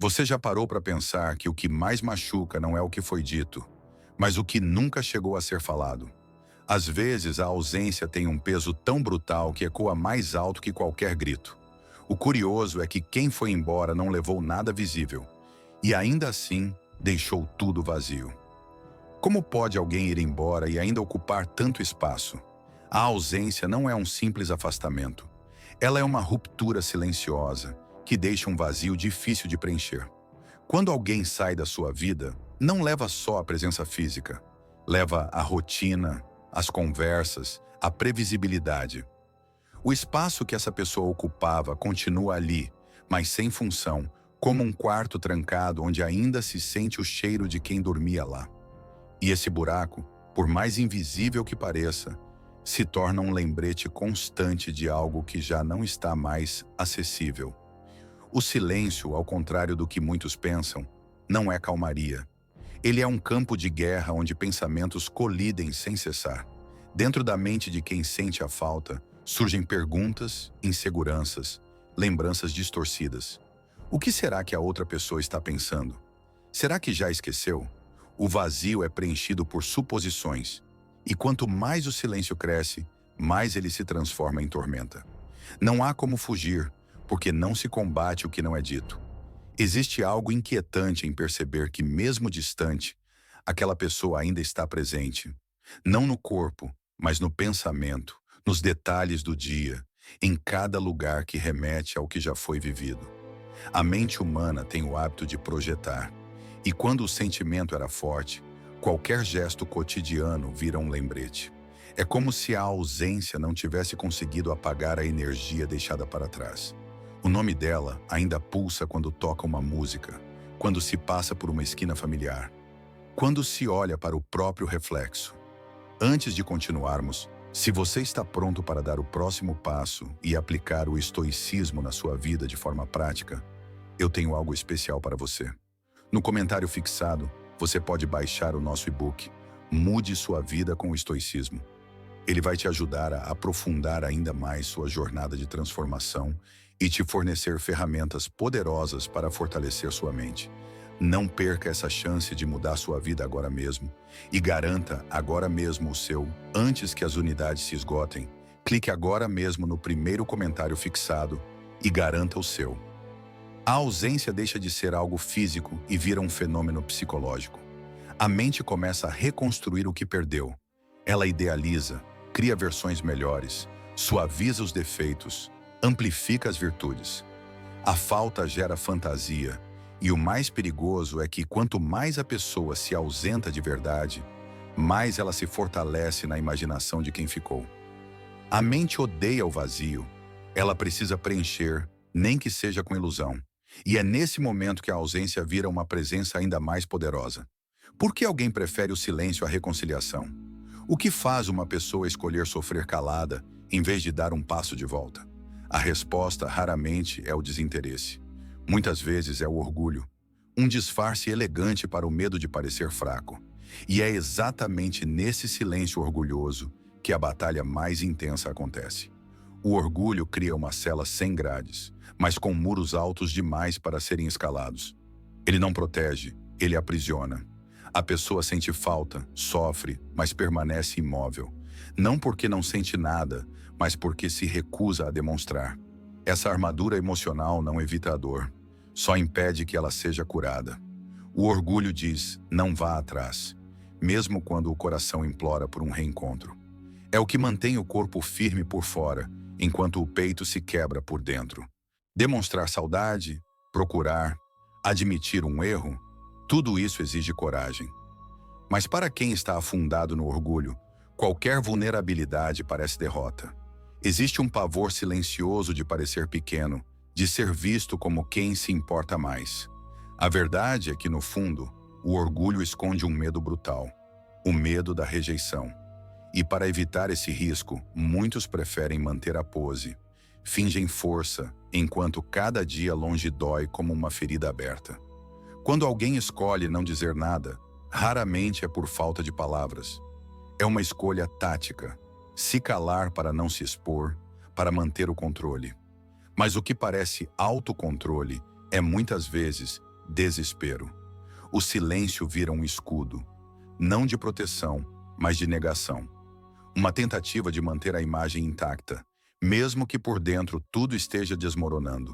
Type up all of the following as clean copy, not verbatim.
Você já parou para pensar que o que mais machuca não é o que foi dito, mas o que nunca chegou a ser falado? Às vezes, a ausência tem um peso tão brutal que ecoa mais alto que qualquer grito. O curioso é que quem foi embora não levou nada visível, e ainda assim deixou tudo vazio. Como pode alguém ir embora e ainda ocupar tanto espaço? A ausência não é um simples afastamento. Ela é uma ruptura silenciosa, que deixa um vazio difícil de preencher. Quando alguém sai da sua vida, não leva só a presença física. Leva a rotina, as conversas, a previsibilidade. O espaço que essa pessoa ocupava continua ali, mas sem função, como um quarto trancado onde ainda se sente o cheiro de quem dormia lá. E esse buraco, por mais invisível que pareça, se torna um lembrete constante de algo que já não está mais acessível. O silêncio, ao contrário do que muitos pensam, não é calmaria. Ele é um campo de guerra onde pensamentos colidem sem cessar. Dentro da mente de quem sente a falta, surgem perguntas, inseguranças, lembranças distorcidas. O que será que a outra pessoa está pensando? Será que já esqueceu? O vazio é preenchido por suposições. E quanto mais o silêncio cresce, mais ele se transforma em tormenta. Não há como fugir, porque não se combate o que não é dito. Existe algo inquietante em perceber que, mesmo distante, aquela pessoa ainda está presente. Não no corpo, mas no pensamento, nos detalhes do dia, em cada lugar que remete ao que já foi vivido. A mente humana tem o hábito de projetar, e quando o sentimento era forte, qualquer gesto cotidiano vira um lembrete. É como se a ausência não tivesse conseguido apagar a energia deixada para trás. O nome dela ainda pulsa quando toca uma música, quando se passa por uma esquina familiar, quando se olha para o próprio reflexo. Antes de continuarmos, se você está pronto para dar o próximo passo e aplicar o estoicismo na sua vida de forma prática, eu tenho algo especial para você. No comentário fixado, você pode baixar o nosso e-book Mude Sua Vida com o Estoicismo. Ele vai te ajudar a aprofundar ainda mais sua jornada de transformação e te fornecer ferramentas poderosas para fortalecer sua mente. Não perca essa chance de mudar sua vida agora mesmo e garanta agora mesmo o seu antes que as unidades se esgotem. Clique agora mesmo no primeiro comentário fixado e garanta o seu. A ausência deixa de ser algo físico e vira um fenômeno psicológico. A mente começa a reconstruir o que perdeu. Ela idealiza, cria versões melhores, suaviza os defeitos, amplifica as virtudes. A falta gera fantasia, e o mais perigoso é que quanto mais a pessoa se ausenta de verdade, mais ela se fortalece na imaginação de quem ficou. A mente odeia o vazio, ela precisa preencher, nem que seja com ilusão. E é nesse momento que a ausência vira uma presença ainda mais poderosa. Por que alguém prefere o silêncio à reconciliação? O que faz uma pessoa escolher sofrer calada em vez de dar um passo de volta? A resposta raramente é o desinteresse. Muitas vezes é o orgulho, um disfarce elegante para o medo de parecer fraco. E é exatamente nesse silêncio orgulhoso que a batalha mais intensa acontece. O orgulho cria uma cela sem grades, mas com muros altos demais para serem escalados. Ele não protege, ele aprisiona. A pessoa sente falta, sofre, mas permanece imóvel. Não porque não sente nada, mas porque se recusa a demonstrar. Essa armadura emocional não evita a dor, só impede que ela seja curada. O orgulho diz, não vá atrás, mesmo quando o coração implora por um reencontro. É o que mantém o corpo firme por fora, enquanto o peito se quebra por dentro. Demonstrar saudade, procurar, admitir um erro, tudo isso exige coragem. Mas para quem está afundado no orgulho, qualquer vulnerabilidade parece derrota. Existe um pavor silencioso de parecer pequeno, de ser visto como quem se importa mais. A verdade é que, no fundo, o orgulho esconde um medo brutal, o medo da rejeição. E para evitar esse risco, muitos preferem manter a pose, fingem força, enquanto cada dia longe dói como uma ferida aberta. Quando alguém escolhe não dizer nada, raramente é por falta de palavras. É uma escolha tática, se calar para não se expor, para manter o controle. Mas o que parece autocontrole é muitas vezes desespero. O silêncio vira um escudo, não de proteção, mas de negação. Uma tentativa de manter a imagem intacta, mesmo que por dentro tudo esteja desmoronando.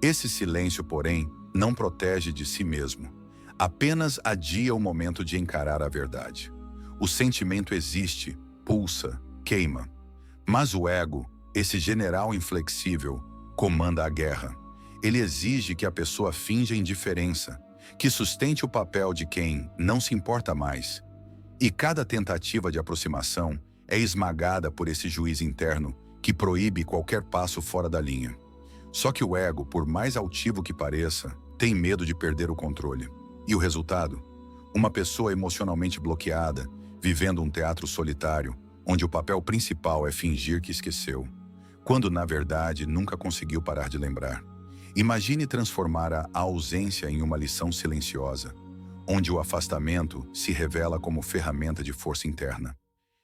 Esse silêncio, porém, não protege de si mesmo. Apenas adia o momento de encarar a verdade. O sentimento existe, pulsa, queima. Mas o ego, esse general inflexível, comanda a guerra. Ele exige que a pessoa finja indiferença, que sustente o papel de quem não se importa mais. E cada tentativa de aproximação é esmagada por esse juiz interno que proíbe qualquer passo fora da linha. Só que o ego, por mais altivo que pareça, tem medo de perder o controle. E o resultado? Uma pessoa emocionalmente bloqueada, vivendo um teatro solitário, onde o papel principal é fingir que esqueceu, quando na verdade nunca conseguiu parar de lembrar. Imagine transformar a ausência em uma lição silenciosa, onde o afastamento se revela como ferramenta de força interna.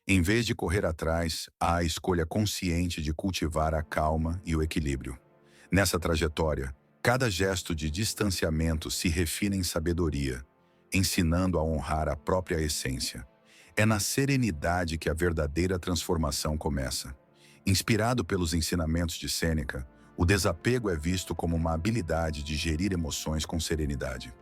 Em vez de correr atrás, há a escolha consciente de cultivar a calma e o equilíbrio. Nessa trajetória, cada gesto de distanciamento se refina em sabedoria, ensinando a honrar a própria essência. É na serenidade que a verdadeira transformação começa. Inspirado pelos ensinamentos de Sêneca, o desapego é visto como uma habilidade de gerir emoções com serenidade.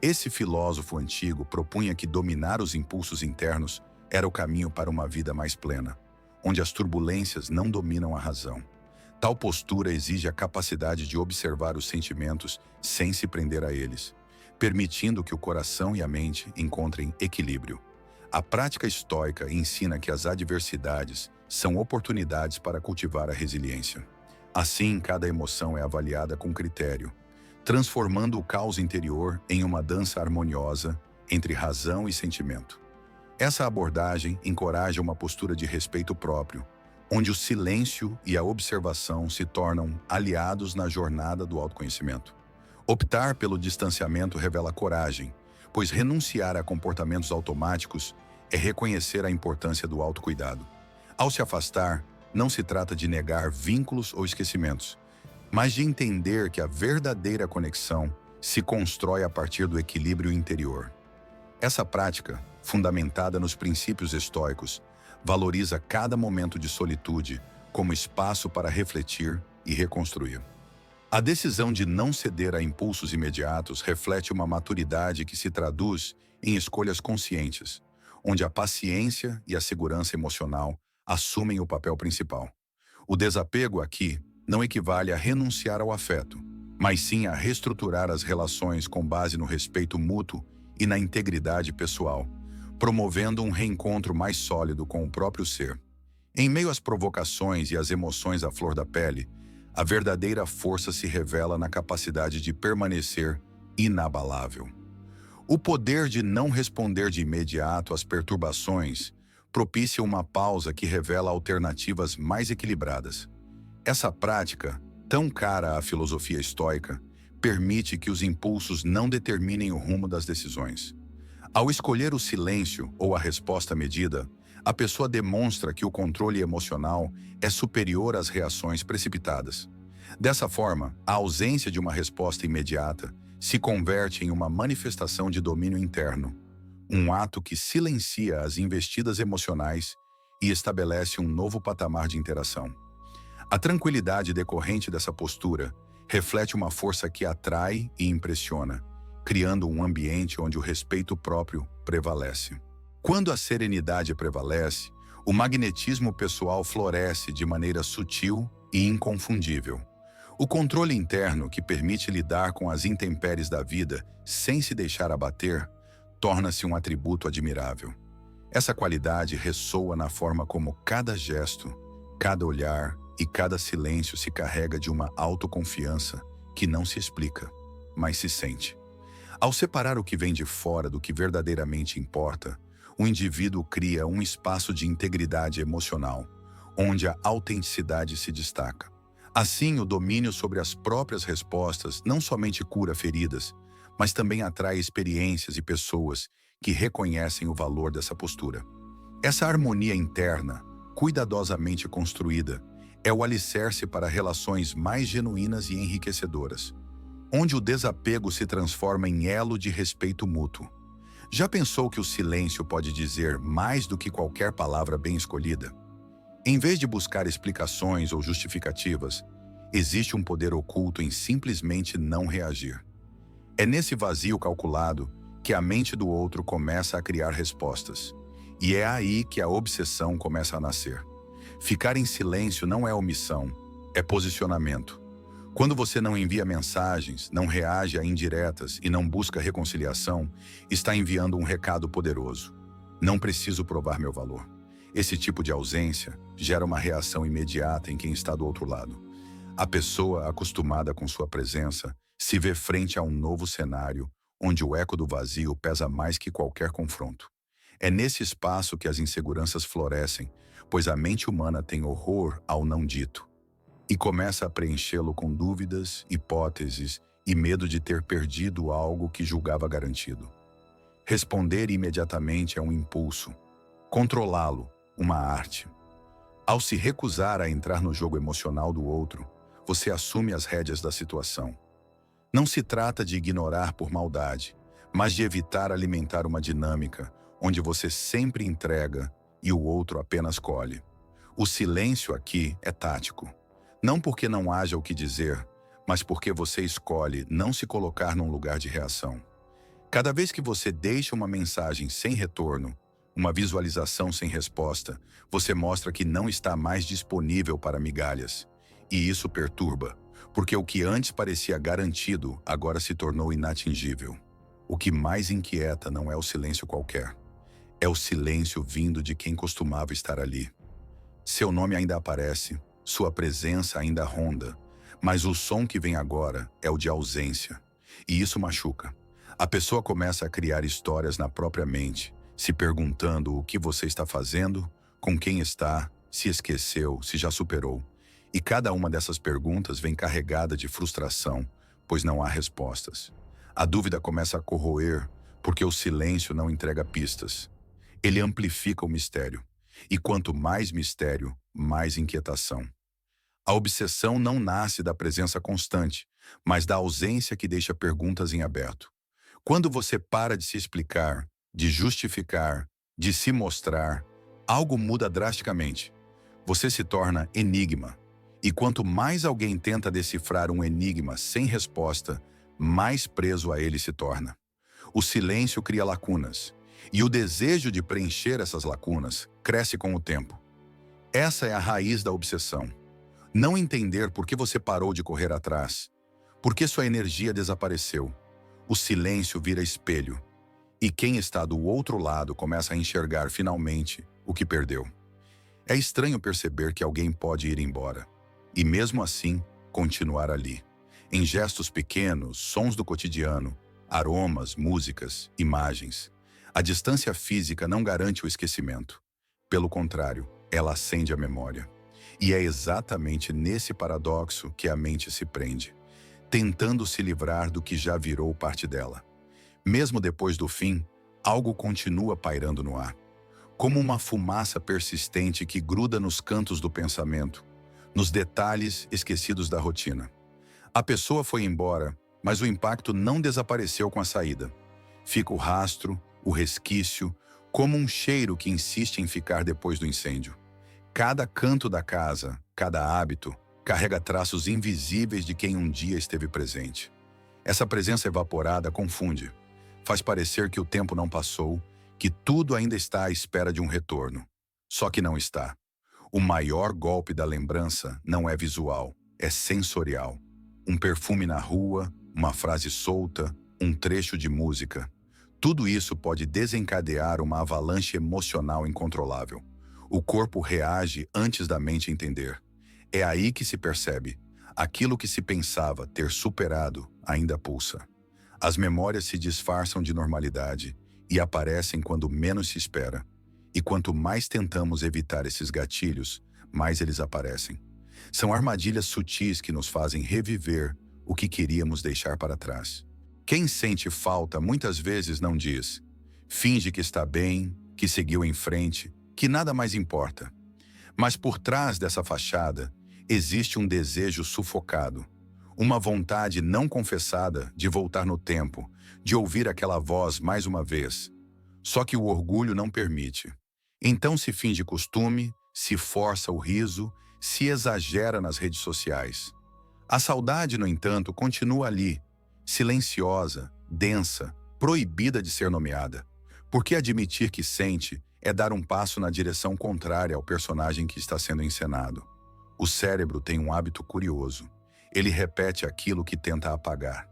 Esse filósofo antigo propunha que dominar os impulsos internos era o caminho para uma vida mais plena, onde as turbulências não dominam a razão. Tal postura exige a capacidade de observar os sentimentos sem se prender a eles, permitindo que o coração e a mente encontrem equilíbrio. A prática estoica ensina que as adversidades são oportunidades para cultivar a resiliência. Assim, cada emoção é avaliada com critério, transformando o caos interior em uma dança harmoniosa entre razão e sentimento. Essa abordagem encoraja uma postura de respeito próprio, onde o silêncio e a observação se tornam aliados na jornada do autoconhecimento. Optar pelo distanciamento revela coragem, pois renunciar a comportamentos automáticos é reconhecer a importância do autocuidado. Ao se afastar, não se trata de negar vínculos ou esquecimentos, mas de entender que a verdadeira conexão se constrói a partir do equilíbrio interior. Essa prática, fundamentada nos princípios estoicos, valoriza cada momento de solitude como espaço para refletir e reconstruir. A decisão de não ceder a impulsos imediatos reflete uma maturidade que se traduz em escolhas conscientes, onde a paciência e a segurança emocional assumem o papel principal. O desapego aqui não equivale a renunciar ao afeto, mas sim a reestruturar as relações com base no respeito mútuo e na integridade pessoal, promovendo um reencontro mais sólido com o próprio ser. Em meio às provocações e às emoções à flor da pele, a verdadeira força se revela na capacidade de permanecer inabalável. O poder de não responder de imediato às perturbações propicia uma pausa que revela alternativas mais equilibradas. Essa prática, tão cara à filosofia estoica, permite que os impulsos não determinem o rumo das decisões. Ao escolher o silêncio ou a resposta medida, a pessoa demonstra que o controle emocional é superior às reações precipitadas. Dessa forma, a ausência de uma resposta imediata se converte em uma manifestação de domínio interno, um ato que silencia as investidas emocionais e estabelece um novo patamar de interação. A tranquilidade decorrente dessa postura reflete uma força que atrai e impressiona, criando um ambiente onde o respeito próprio prevalece. Quando a serenidade prevalece, o magnetismo pessoal floresce de maneira sutil e inconfundível. O controle interno, que permite lidar com as intempéries da vida sem se deixar abater, torna-se um atributo admirável. Essa qualidade ressoa na forma como cada gesto, cada olhar e cada silêncio se carrega de uma autoconfiança que não se explica, mas se sente. Ao separar o que vem de fora do que verdadeiramente importa, o indivíduo cria um espaço de integridade emocional, onde a autenticidade se destaca. Assim, o domínio sobre as próprias respostas não somente cura feridas, mas também atrai experiências e pessoas que reconhecem o valor dessa postura. Essa harmonia interna, cuidadosamente construída, é o alicerce para relações mais genuínas e enriquecedoras. onde o desapego se transforma em elo de respeito mútuo. Já pensou que o silêncio pode dizer mais do que qualquer palavra bem escolhida? Em vez de buscar explicações ou justificativas, existe um poder oculto em simplesmente não reagir. É nesse vazio calculado que a mente do outro começa a criar respostas. E é aí que a obsessão começa a nascer. Ficar em silêncio não é omissão, é posicionamento. Quando você não envia mensagens, não reage a indiretas e não busca reconciliação, está enviando um recado poderoso. Não preciso provar meu valor. Esse tipo de ausência gera uma reação imediata em quem está do outro lado. A pessoa, acostumada com sua presença, se vê frente a um novo cenário, onde o eco do vazio pesa mais que qualquer confronto. É nesse espaço que as inseguranças florescem, pois a mente humana tem horror ao não dito e começa a preenchê-lo com dúvidas, hipóteses e medo de ter perdido algo que julgava garantido. Responder imediatamente é um impulso. Controlá-lo, uma arte. Ao se recusar a entrar no jogo emocional do outro, você assume as rédeas da situação. Não se trata de ignorar por maldade, mas de evitar alimentar uma dinâmica onde você sempre entrega e o outro apenas colhe. O silêncio aqui é tático. Não porque não haja o que dizer, mas porque você escolhe não se colocar num lugar de reação. Cada vez que você deixa uma mensagem sem retorno, uma visualização sem resposta, você mostra que não está mais disponível para migalhas. E isso perturba, porque o que antes parecia garantido agora se tornou inatingível. O que mais inquieta não é o silêncio qualquer. É o silêncio vindo de quem costumava estar ali. Seu nome ainda aparece, sua presença ainda ronda, mas o som que vem agora é o de ausência. E isso machuca. A pessoa começa a criar histórias na própria mente, se perguntando o que você está fazendo, com quem está, se esqueceu, se já superou. E cada uma dessas perguntas vem carregada de frustração, pois não há respostas. A dúvida começa a corroer, porque o silêncio não entrega pistas. Ele amplifica o mistério. E quanto mais mistério, mais inquietação. A obsessão não nasce da presença constante, mas da ausência que deixa perguntas em aberto. Quando você para de se explicar, de justificar, de se mostrar, algo muda drasticamente. Você se torna enigma. E quanto mais alguém tenta decifrar um enigma sem resposta, mais preso a ele se torna. O silêncio cria lacunas, e o desejo de preencher essas lacunas cresce com o tempo. Essa é a raiz da obsessão. Não entender por que você parou de correr atrás, por que sua energia desapareceu. O silêncio vira espelho, e quem está do outro lado começa a enxergar finalmente o que perdeu. É estranho perceber que alguém pode ir embora, e mesmo assim continuar ali. Em gestos pequenos, sons do cotidiano, aromas, músicas, imagens. A distância física não garante o esquecimento. Pelo contrário, ela acende a memória. E é exatamente nesse paradoxo que a mente se prende, tentando se livrar do que já virou parte dela. Mesmo depois do fim, algo continua pairando no ar, como uma fumaça persistente que gruda nos cantos do pensamento, nos detalhes esquecidos da rotina. A pessoa foi embora, mas o impacto não desapareceu com a saída. Fica o rastro, o resquício, como um cheiro que insiste em ficar depois do incêndio. Cada canto da casa, cada hábito, carrega traços invisíveis de quem um dia esteve presente. Essa presença evaporada confunde, faz parecer que o tempo não passou, que tudo ainda está à espera de um retorno. Só que não está. O maior golpe da lembrança não é visual, é sensorial. Um perfume na rua, uma frase solta, um trecho de música. Tudo isso pode desencadear uma avalanche emocional incontrolável. O corpo reage antes da mente entender. É aí que se percebe. Aquilo que se pensava ter superado ainda pulsa. As memórias se disfarçam de normalidade e aparecem quando menos se espera. E quanto mais tentamos evitar esses gatilhos, mais eles aparecem. São armadilhas sutis que nos fazem reviver o que queríamos deixar para trás. Quem sente falta muitas vezes não diz. Finge que está bem, que seguiu em frente, que nada mais importa. Mas por trás dessa fachada, existe um desejo sufocado. Uma vontade não confessada de voltar no tempo, de ouvir aquela voz mais uma vez. Só que o orgulho não permite. Então se finge costume, se força o riso, se exagera nas redes sociais. A saudade, no entanto, continua ali, silenciosa, densa, proibida de ser nomeada. Porque admitir que sente é dar um passo na direção contrária ao personagem que está sendo encenado. O cérebro tem um hábito curioso. Ele repete aquilo que tenta apagar.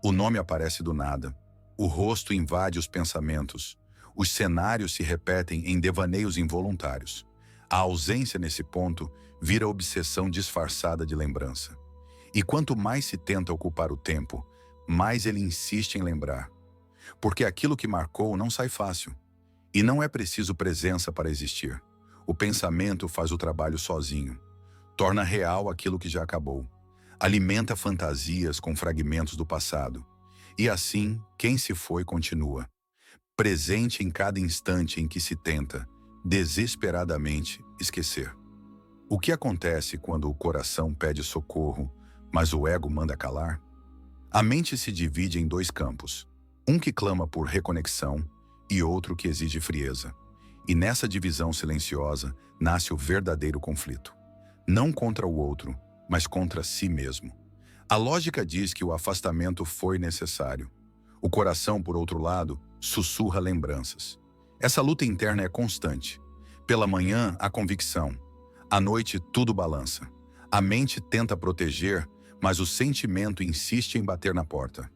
O nome aparece do nada. O rosto invade os pensamentos. Os cenários se repetem em devaneios involuntários. A ausência nesse ponto vira obsessão disfarçada de lembrança. E quanto mais se tenta ocupar o tempo, mais ele insiste em lembrar. Porque aquilo que marcou não sai fácil. E não é preciso presença para existir. O pensamento faz o trabalho sozinho. Torna real aquilo que já acabou. Alimenta fantasias com fragmentos do passado. E assim, quem se foi continua. Presente em cada instante em que se tenta, desesperadamente, esquecer. O que acontece quando o coração pede socorro, mas o ego manda calar? A mente se divide em dois campos. Um que clama por reconexão e outro que exige frieza. E nessa divisão silenciosa nasce o verdadeiro conflito. Não contra o outro, mas contra si mesmo. A lógica diz que o afastamento foi necessário. O coração, por outro lado, sussurra lembranças. Essa luta interna é constante. Pela manhã, a convicção. À noite, tudo balança. A mente tenta proteger, mas o sentimento insiste em bater na porta.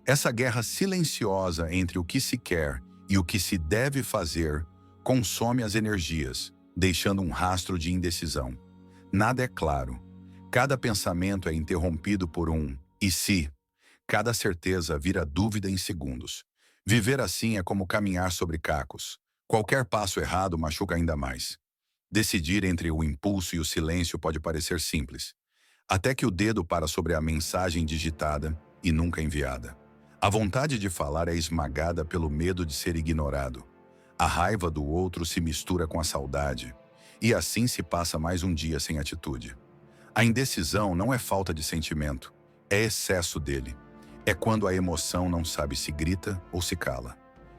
Essa guerra silenciosa entre o que se quer e o que se deve fazer consome as energias, deixando um rastro de indecisão. Nada é claro. Cada pensamento é interrompido por um "e se?". Cada certeza vira dúvida em segundos. Viver assim é como caminhar sobre cacos. Qualquer passo errado machuca ainda mais. Decidir entre o impulso e o silêncio pode parecer simples, até que o dedo para sobre a mensagem digitada e nunca enviada. A vontade de falar é esmagada pelo medo de ser ignorado. A raiva do outro se mistura com a saudade, e assim se passa mais um dia sem atitude. A indecisão não é falta de sentimento, é excesso dele. É quando a emoção não sabe se grita ou se cala.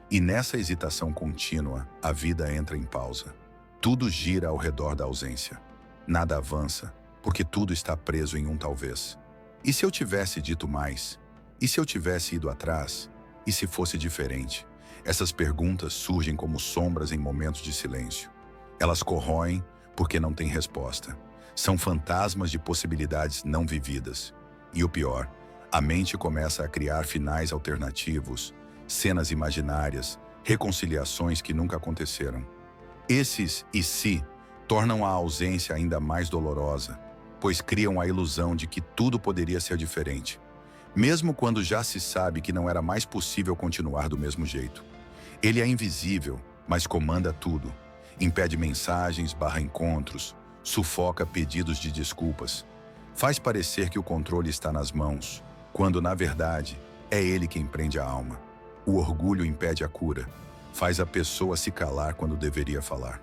E nessa hesitação contínua, a vida entra em pausa. Tudo gira ao redor da ausência. Nada avança, porque tudo está preso em um talvez. E se eu tivesse dito mais? E se eu tivesse ido atrás? E se fosse diferente? Essas perguntas surgem como sombras em momentos de silêncio. Elas corroem porque não têm resposta. São fantasmas de possibilidades não vividas. E o pior, a mente começa a criar finais alternativos, cenas imaginárias, reconciliações que nunca aconteceram. Esses "e se" tornam a ausência ainda mais dolorosa, pois criam a ilusão de que tudo poderia ser diferente, mesmo quando já se sabe que não era mais possível continuar do mesmo jeito. Ele é invisível, mas comanda tudo. Impede mensagens, barra encontros, sufoca pedidos de desculpas. Faz parecer que o controle está nas mãos, quando, na verdade, é ele quem prende a alma. O orgulho impede a cura. Faz a pessoa se calar quando deveria falar.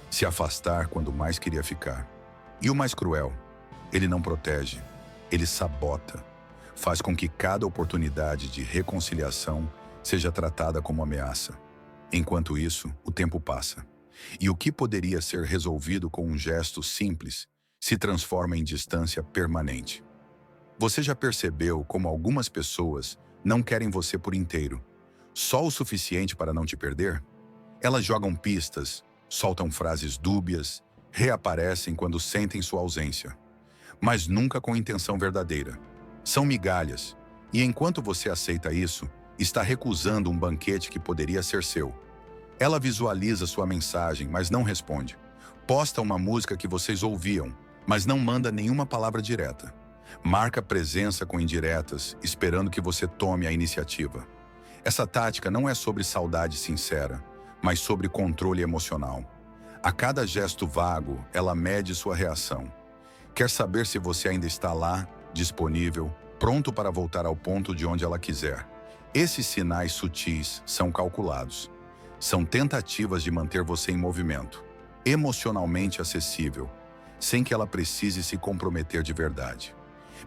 Se afastar quando mais queria ficar. E o mais cruel, ele não protege, ele sabota. Faz com que cada oportunidade de reconciliação seja tratada como ameaça. Enquanto isso, o tempo passa. E o que poderia ser resolvido com um gesto simples se transforma em distância permanente. Você já percebeu como algumas pessoas não querem você por inteiro, só o suficiente para não te perder? Elas jogam pistas, soltam frases dúbias, reaparecem quando sentem sua ausência, mas nunca com intenção verdadeira. São migalhas, e enquanto você aceita isso, está recusando um banquete que poderia ser seu. Ela visualiza sua mensagem, mas não responde. Posta uma música que vocês ouviam, mas não manda nenhuma palavra direta. Marca presença com indiretas, esperando que você tome a iniciativa. Essa tática não é sobre saudade sincera, mas sobre controle emocional. A cada gesto vago, ela mede sua reação. Quer saber se você ainda está lá, disponível, pronto para voltar ao ponto de onde ela quiser. Esses sinais sutis são calculados. São tentativas de manter você em movimento, emocionalmente acessível, sem que ela precise se comprometer de verdade.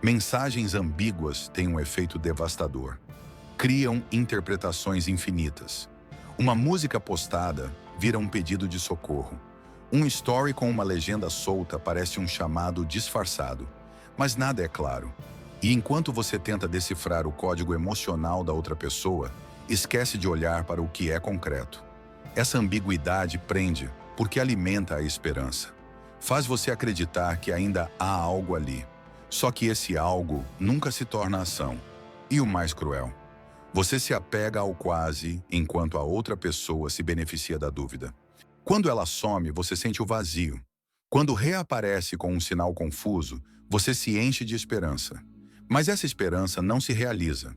Mensagens ambíguas têm um efeito devastador. Criam interpretações infinitas. Uma música postada vira um pedido de socorro. Um story com uma legenda solta parece um chamado disfarçado, mas nada é claro. E enquanto você tenta decifrar o código emocional da outra pessoa, esquece de olhar para o que é concreto. Essa ambiguidade prende porque alimenta a esperança. Faz você acreditar que ainda há algo ali. Só que esse algo nunca se torna ação. E o mais cruel, você se apega ao quase enquanto a outra pessoa se beneficia da dúvida. Quando ela some, você sente o vazio. Quando reaparece com um sinal confuso, você se enche de esperança. Mas essa esperança não se realiza,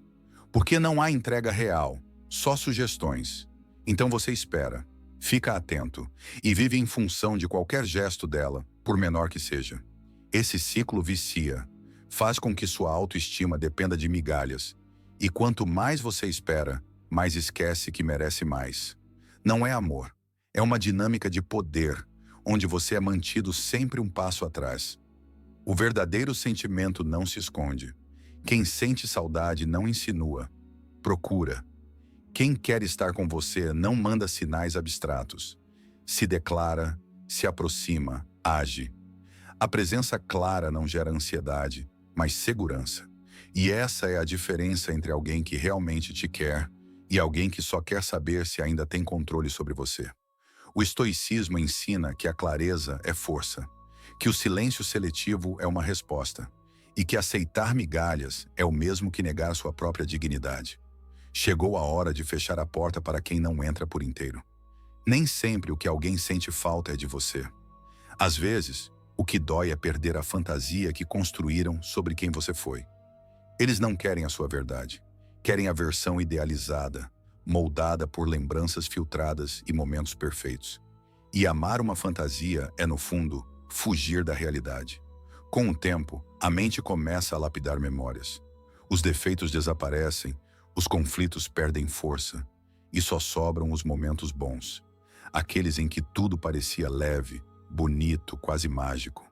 porque não há entrega real, só sugestões. Então você espera, fica atento e vive em função de qualquer gesto dela, por menor que seja. Esse ciclo vicia, faz com que sua autoestima dependa de migalhas. E quanto mais você espera, mais esquece que merece mais. Não é amor, é uma dinâmica de poder, onde você é mantido sempre um passo atrás. O verdadeiro sentimento não se esconde. Quem sente saudade não insinua, procura. Quem quer estar com você não manda sinais abstratos. Se declara, se aproxima, age. A presença clara não gera ansiedade, mas segurança. E essa é a diferença entre alguém que realmente te quer e alguém que só quer saber se ainda tem controle sobre você. O estoicismo ensina que a clareza é força, que o silêncio seletivo é uma resposta, e que aceitar migalhas é o mesmo que negar sua própria dignidade. Chegou a hora de fechar a porta para quem não entra por inteiro. Nem sempre o que alguém sente falta é de você. Às vezes, o que dói é perder a fantasia que construíram sobre quem você foi. Eles não querem a sua verdade. Querem a versão idealizada, moldada por lembranças filtradas e momentos perfeitos. E amar uma fantasia é, no fundo, fugir da realidade. Com o tempo, a mente começa a lapidar memórias. Os defeitos desaparecem, os conflitos perdem força, e só sobram os momentos bons. Aqueles em que tudo parecia leve, bonito, quase mágico.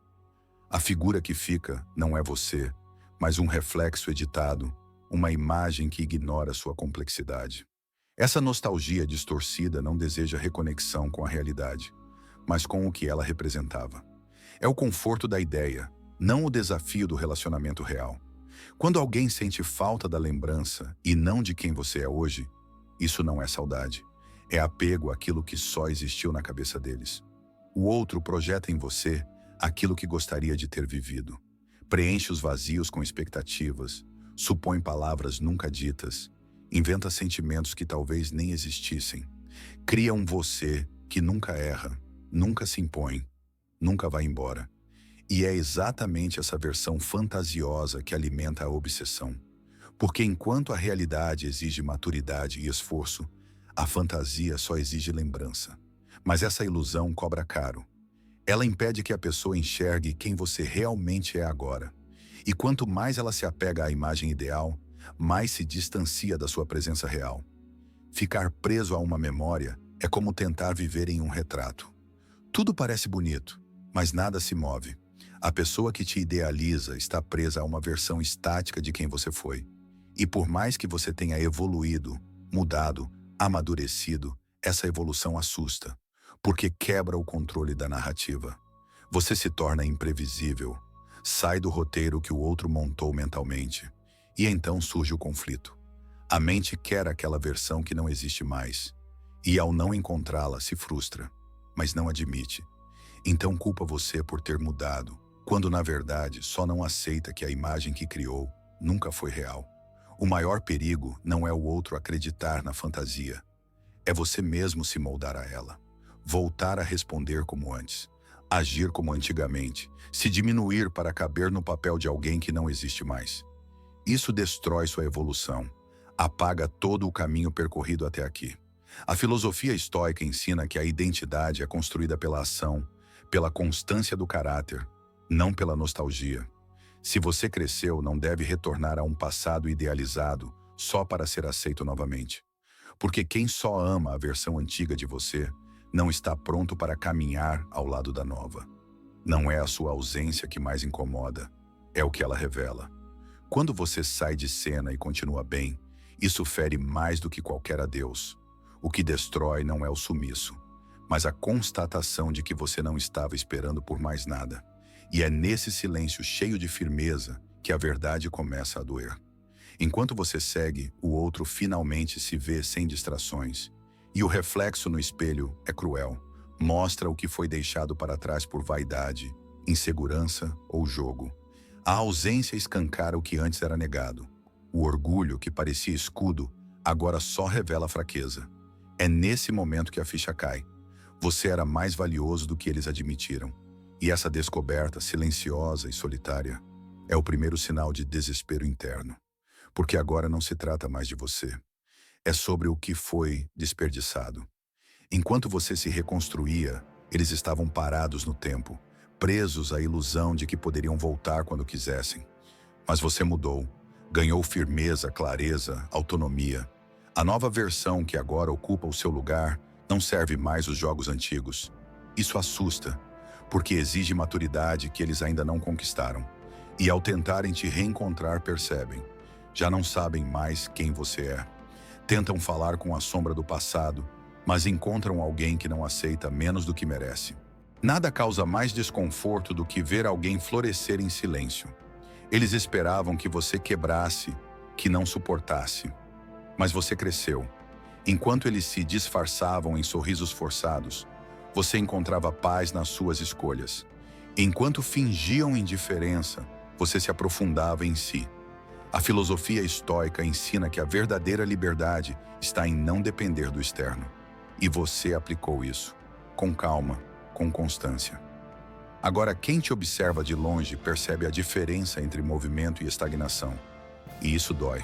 A figura que fica não é você, mas um reflexo editado, uma imagem que ignora sua complexidade. Essa nostalgia distorcida não deseja reconexão com a realidade, mas com o que ela representava. É o conforto da ideia, não o desafio do relacionamento real. Quando alguém sente falta da lembrança e não de quem você é hoje, isso não é saudade. É apego àquilo que só existiu na cabeça deles. O outro projeta em você aquilo que gostaria de ter vivido. Preenche os vazios com expectativas, supõe palavras nunca ditas, inventa sentimentos que talvez nem existissem. Cria um você que nunca erra, nunca se impõe, nunca vai embora. E é exatamente essa versão fantasiosa que alimenta a obsessão. Porque enquanto a realidade exige maturidade e esforço, a fantasia só exige lembrança. Mas essa ilusão cobra caro. Ela impede que a pessoa enxergue quem você realmente é agora. E quanto mais ela se apega à imagem ideal, mais se distancia da sua presença real. Ficar preso a uma memória é como tentar viver em um retrato. Tudo parece bonito, mas nada se move. A pessoa que te idealiza está presa a uma versão estática de quem você foi. E por mais que você tenha evoluído, mudado, amadurecido, essa evolução assusta, porque quebra o controle da narrativa. Você se torna imprevisível, sai do roteiro que o outro montou mentalmente, e então surge o conflito. A mente quer aquela versão que não existe mais, e ao não encontrá-la se frustra, mas não admite. Então culpa você por ter mudado, quando na verdade só não aceita que a imagem que criou nunca foi real. O maior perigo não é o outro acreditar na fantasia, é você mesmo se moldar a ela. Voltar a responder como antes, agir como antigamente, se diminuir para caber no papel de alguém que não existe mais. Isso destrói sua evolução, apaga todo o caminho percorrido até aqui. A filosofia estoica ensina que a identidade é construída pela ação, pela constância do caráter, não pela nostalgia. Se você cresceu, não deve retornar a um passado idealizado só para ser aceito novamente. Porque quem só ama a versão antiga de você não está pronto para caminhar ao lado da nova. Não é a sua ausência que mais incomoda, é o que ela revela. Quando você sai de cena e continua bem, isso fere mais do que qualquer adeus. O que destrói não é o sumiço, mas a constatação de que você não estava esperando por mais nada. E é nesse silêncio cheio de firmeza que a verdade começa a doer. Enquanto você segue, o outro finalmente se vê sem distrações. E o reflexo no espelho é cruel. Mostra o que foi deixado para trás por vaidade, insegurança ou jogo. A ausência escancara o que antes era negado. O orgulho, que parecia escudo, agora só revela fraqueza. É nesse momento que a ficha cai. Você era mais valioso do que eles admitiram. E essa descoberta, silenciosa e solitária, é o primeiro sinal de desespero interno. Porque agora não se trata mais de você. É sobre o que foi desperdiçado. Enquanto você se reconstruía, eles estavam parados no tempo, presos à ilusão de que poderiam voltar quando quisessem. Mas você mudou, ganhou firmeza, clareza, autonomia. A nova versão que agora ocupa o seu lugar não serve mais os jogos antigos. Isso assusta, porque exige maturidade que eles ainda não conquistaram. E ao tentarem te reencontrar, percebem. Já não sabem mais quem você é. Tentam falar com a sombra do passado, mas encontram alguém que não aceita menos do que merece. Nada causa mais desconforto do que ver alguém florescer em silêncio. Eles esperavam que você quebrasse, que não suportasse. Mas você cresceu. Enquanto eles se disfarçavam em sorrisos forçados, você encontrava paz nas suas escolhas. Enquanto fingiam indiferença, você se aprofundava em si. A filosofia estoica ensina que a verdadeira liberdade está em não depender do externo. E você aplicou isso, com calma, com constância. Agora, quem te observa de longe percebe a diferença entre movimento e estagnação. E isso dói.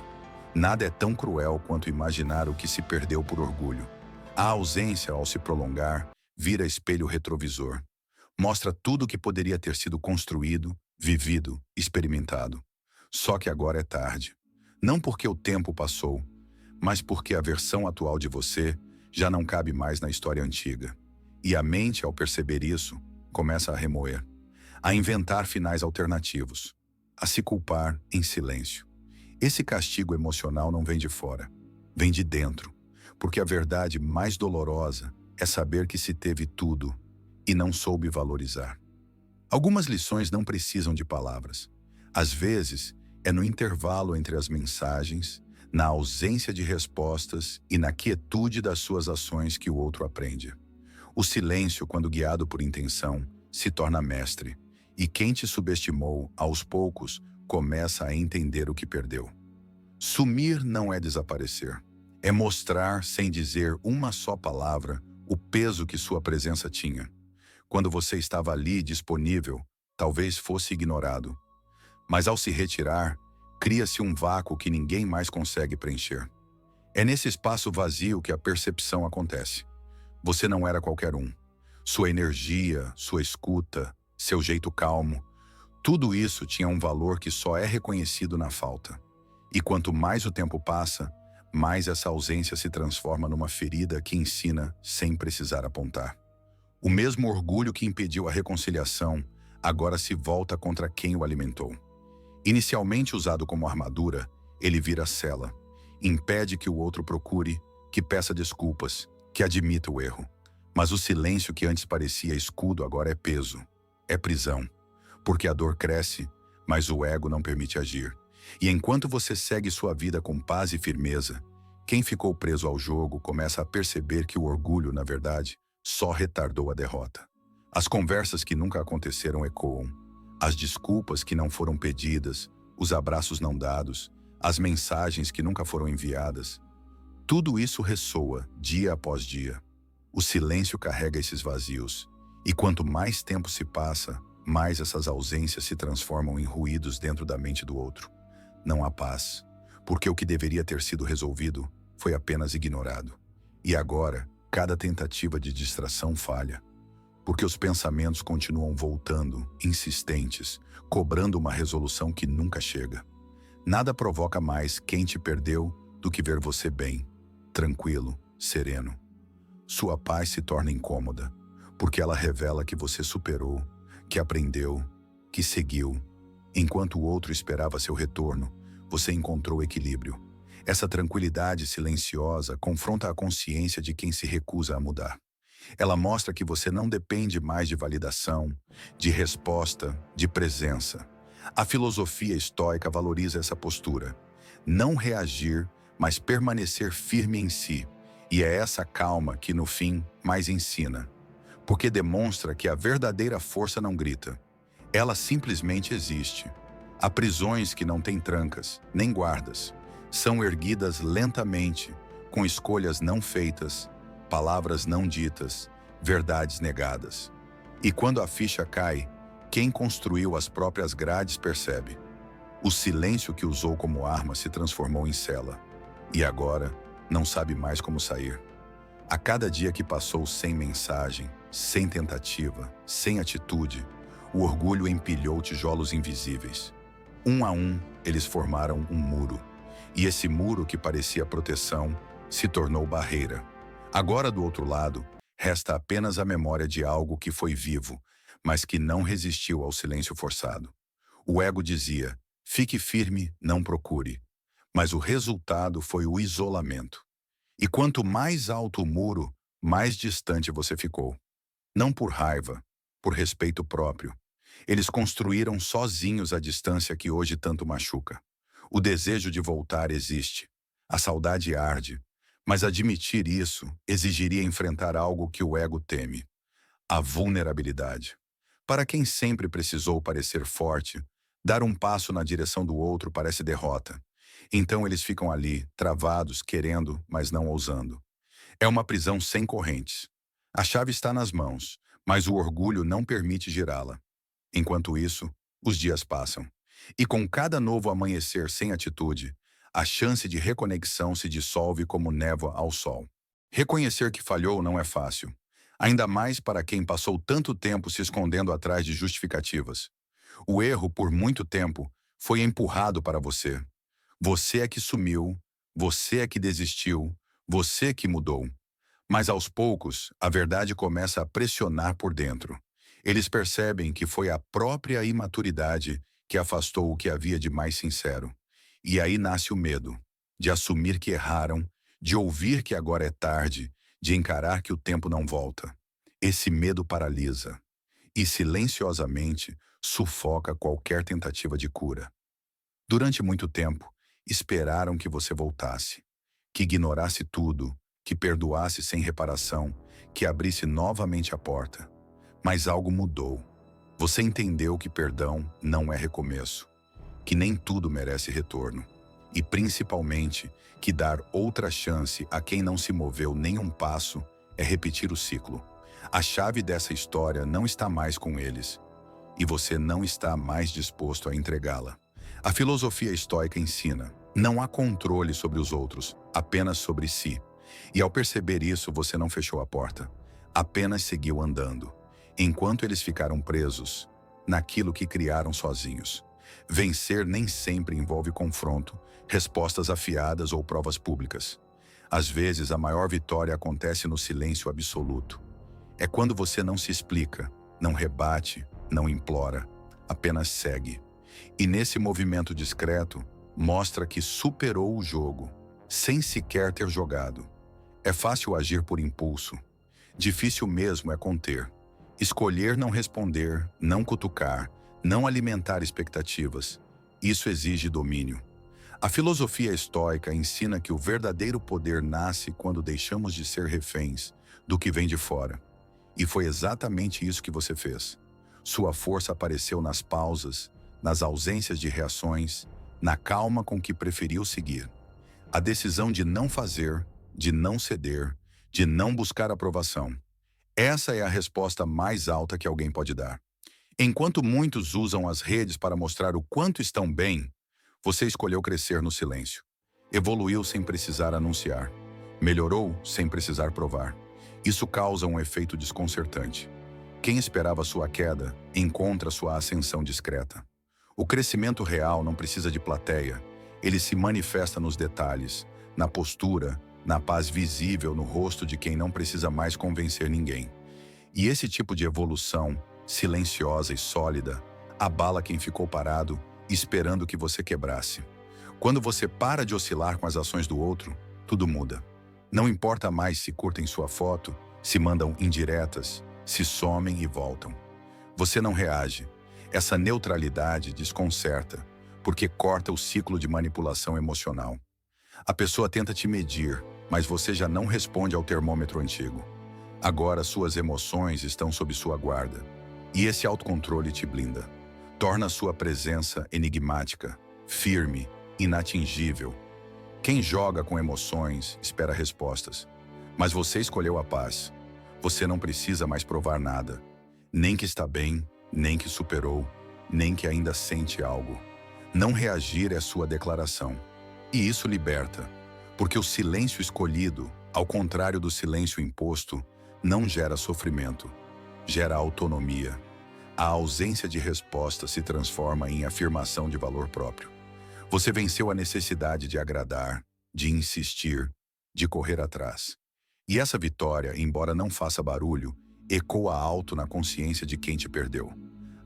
Nada é tão cruel quanto imaginar o que se perdeu por orgulho. A ausência, ao se prolongar, vira espelho retrovisor. Mostra tudo o que poderia ter sido construído, vivido, experimentado. Só que agora é tarde. Não porque o tempo passou, mas porque a versão atual de você já não cabe mais na história antiga. E a mente, ao perceber isso, começa a remoer, a inventar finais alternativos, a se culpar em silêncio. Esse castigo emocional não vem de fora, vem de dentro, porque a verdade mais dolorosa é saber que se teve tudo e não soube valorizar. Algumas lições não precisam de palavras. Às vezes, é no intervalo entre as mensagens, na ausência de respostas e na quietude das suas ações que o outro aprende. O silêncio, quando guiado por intenção, se torna mestre, e quem te subestimou, aos poucos, começa a entender o que perdeu. Sumir não é desaparecer, é mostrar, sem dizer uma só palavra, o peso que sua presença tinha. Quando você estava ali, disponível, talvez fosse ignorado. Mas ao se retirar, cria-se um vácuo que ninguém mais consegue preencher. É nesse espaço vazio que a percepção acontece. Você não era qualquer um. Sua energia, sua escuta, seu jeito calmo, tudo isso tinha um valor que só é reconhecido na falta. E quanto mais o tempo passa, mais essa ausência se transforma numa ferida que ensina sem precisar apontar. O mesmo orgulho que impediu a reconciliação agora se volta contra quem o alimentou. Inicialmente usado como armadura, ele vira cela. Impede que o outro procure, que peça desculpas, que admita o erro. Mas o silêncio que antes parecia escudo agora é peso, é prisão. Porque a dor cresce, mas o ego não permite agir. E enquanto você segue sua vida com paz e firmeza, quem ficou preso ao jogo começa a perceber que o orgulho, na verdade, só retardou a derrota. As conversas que nunca aconteceram ecoam. As desculpas que não foram pedidas, os abraços não dados, as mensagens que nunca foram enviadas. Tudo isso ressoa, dia após dia. O silêncio carrega esses vazios. E quanto mais tempo se passa, mais essas ausências se transformam em ruídos dentro da mente do outro. Não há paz, porque o que deveria ter sido resolvido foi apenas ignorado. E agora, cada tentativa de distração falha. Porque os pensamentos continuam voltando, insistentes, cobrando uma resolução que nunca chega. Nada provoca mais quem te perdeu do que ver você bem, tranquilo, sereno. Sua paz se torna incômoda, porque ela revela que você superou, que aprendeu, que seguiu. Enquanto o outro esperava seu retorno, você encontrou equilíbrio. Essa tranquilidade silenciosa confronta a consciência de quem se recusa a mudar. Ela mostra que você não depende mais de validação, de resposta, de presença. A filosofia estoica valoriza essa postura. Não reagir, mas permanecer firme em si. E é essa calma que, no fim, mais ensina. Porque demonstra que a verdadeira força não grita. Ela simplesmente existe. Há prisões que não têm trancas, nem guardas. São erguidas lentamente, com escolhas não feitas, palavras não ditas, verdades negadas. E quando a ficha cai, quem construiu as próprias grades percebe. O silêncio que usou como arma se transformou em cela. E agora, não sabe mais como sair. A cada dia que passou sem mensagem, sem tentativa, sem atitude, o orgulho empilhou tijolos invisíveis. Um a um, eles formaram um muro. E esse muro que parecia proteção se tornou barreira. Agora, do outro lado, resta apenas a memória de algo que foi vivo, mas que não resistiu ao silêncio forçado. O ego dizia, fique firme, não procure. Mas o resultado foi o isolamento. E quanto mais alto o muro, mais distante você ficou. Não por raiva, por respeito próprio. Eles construíram sozinhos a distância que hoje tanto machuca. O desejo de voltar existe. A saudade arde. Mas admitir isso exigiria enfrentar algo que o ego teme: a vulnerabilidade. Para quem sempre precisou parecer forte, dar um passo na direção do outro parece derrota. Então eles ficam ali, travados, querendo, mas não ousando. É uma prisão sem correntes. A chave está nas mãos, mas o orgulho não permite girá-la. Enquanto isso, os dias passam. E com cada novo amanhecer sem atitude, a chance de reconexão se dissolve como névoa ao sol. Reconhecer que falhou não é fácil, ainda mais para quem passou tanto tempo se escondendo atrás de justificativas. O erro, por muito tempo, foi empurrado para você. Você é que sumiu, você é que desistiu, você que mudou. Mas aos poucos, a verdade começa a pressionar por dentro. Eles percebem que foi a própria imaturidade que afastou o que havia de mais sincero. E aí nasce o medo, de assumir que erraram, de ouvir que agora é tarde, de encarar que o tempo não volta. Esse medo paralisa e, silenciosamente, sufoca qualquer tentativa de cura. Durante muito tempo, esperaram que você voltasse, que ignorasse tudo, que perdoasse sem reparação, que abrisse novamente a porta. Mas algo mudou. Você entendeu que perdão não é recomeço, que nem tudo merece retorno. E, principalmente, que dar outra chance a quem não se moveu nem um passo é repetir o ciclo. A chave dessa história não está mais com eles, e você não está mais disposto a entregá-la. A filosofia estoica ensina: não há controle sobre os outros, apenas sobre si. E ao perceber isso, você não fechou a porta, apenas seguiu andando, enquanto eles ficaram presos naquilo que criaram sozinhos. Vencer nem sempre envolve confronto, respostas afiadas ou provas públicas. Às vezes, a maior vitória acontece no silêncio absoluto. É quando você não se explica, não rebate, não implora, apenas segue. E nesse movimento discreto, mostra que superou o jogo, sem sequer ter jogado. É fácil agir por impulso. Difícil mesmo é conter. Escolher não responder, não cutucar, não alimentar expectativas. Isso exige domínio. A filosofia estoica ensina que o verdadeiro poder nasce quando deixamos de ser reféns do que vem de fora. E foi exatamente isso que você fez. Sua força apareceu nas pausas, nas ausências de reações, na calma com que preferiu seguir. A decisão de não fazer, de não ceder, de não buscar aprovação. Essa é a resposta mais alta que alguém pode dar. Enquanto muitos usam as redes para mostrar o quanto estão bem, você escolheu crescer no silêncio. Evoluiu sem precisar anunciar. Melhorou sem precisar provar. Isso causa um efeito desconcertante. Quem esperava sua queda, encontra sua ascensão discreta. O crescimento real não precisa de plateia. Ele se manifesta nos detalhes, na postura, na paz visível no rosto de quem não precisa mais convencer ninguém. E esse tipo de evolução, silenciosa e sólida, abala quem ficou parado, esperando que você quebrasse. Quando você para de oscilar com as ações do outro, tudo muda. Não importa mais se curtem sua foto, se mandam indiretas, se somem e voltam. Você não reage. Essa neutralidade desconcerta, porque corta o ciclo de manipulação emocional. A pessoa tenta te medir, mas você já não responde ao termômetro antigo. Agora suas emoções estão sob sua guarda. E esse autocontrole te blinda. Torna sua presença enigmática, firme, inatingível. Quem joga com emoções espera respostas. Mas você escolheu a paz. Você não precisa mais provar nada. Nem que está bem, nem que superou, nem que ainda sente algo. Não reagir é sua declaração. E isso liberta, porque o silêncio escolhido, ao contrário do silêncio imposto, não gera sofrimento, gera autonomia. A ausência de resposta se transforma em afirmação de valor próprio. Você venceu a necessidade de agradar, de insistir, de correr atrás. E essa vitória, embora não faça barulho, ecoa alto na consciência de quem te perdeu.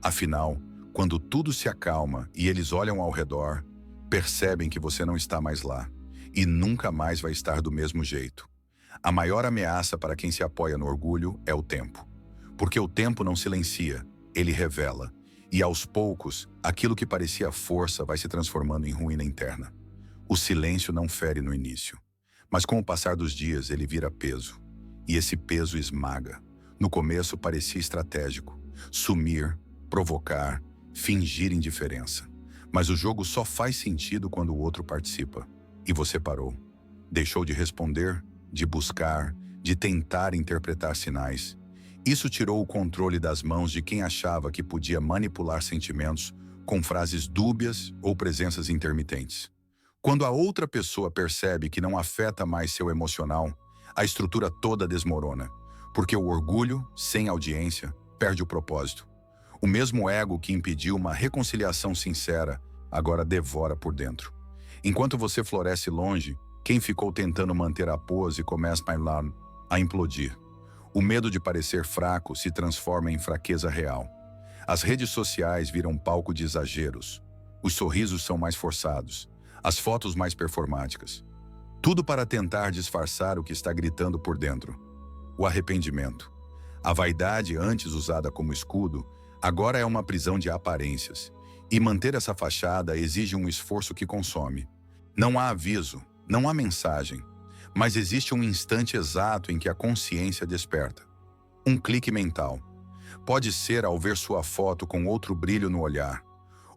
Afinal, quando tudo se acalma e eles olham ao redor, percebem que você não está mais lá e nunca mais vai estar do mesmo jeito. A maior ameaça para quem se apoia no orgulho é o tempo. Porque o tempo não silencia, ele revela. E aos poucos, aquilo que parecia força vai se transformando em ruína interna. O silêncio não fere no início, mas com o passar dos dias ele vira peso. E esse peso esmaga. No começo parecia estratégico. Sumir, provocar, fingir indiferença. Mas o jogo só faz sentido quando o outro participa. E você parou. Deixou de responder, de buscar, de tentar interpretar sinais. Isso tirou o controle das mãos de quem achava que podia manipular sentimentos com frases dúbias ou presenças intermitentes. Quando a outra pessoa percebe que não afeta mais seu emocional, a estrutura toda desmorona, porque o orgulho, sem audiência, perde o propósito. O mesmo ego que impediu uma reconciliação sincera, agora devora por dentro. Enquanto você floresce longe, quem ficou tentando manter a pose começa a implodir. O medo de parecer fraco se transforma em fraqueza real. As redes sociais viram palco de exageros. Os sorrisos são mais forçados, as fotos mais performáticas. Tudo para tentar disfarçar o que está gritando por dentro. O arrependimento. A vaidade, antes usada como escudo, agora é uma prisão de aparências. E manter essa fachada exige um esforço que consome. Não há aviso, não há mensagem, mas existe um instante exato em que a consciência desperta. Um clique mental. Pode ser ao ver sua foto com outro brilho no olhar,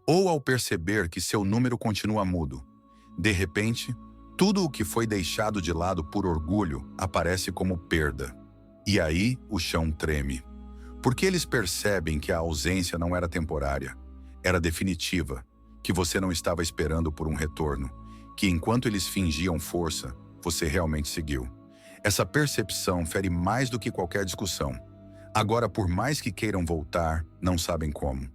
ou ao perceber que seu número continua mudo. De repente, tudo o que foi deixado de lado por orgulho aparece como perda. E aí o chão treme. Porque eles percebem que a ausência não era temporária, era definitiva, que você não estava esperando por um retorno, que enquanto eles fingiam força, você realmente seguiu. Essa percepção fere mais do que qualquer discussão. Agora, por mais que queiram voltar, não sabem como.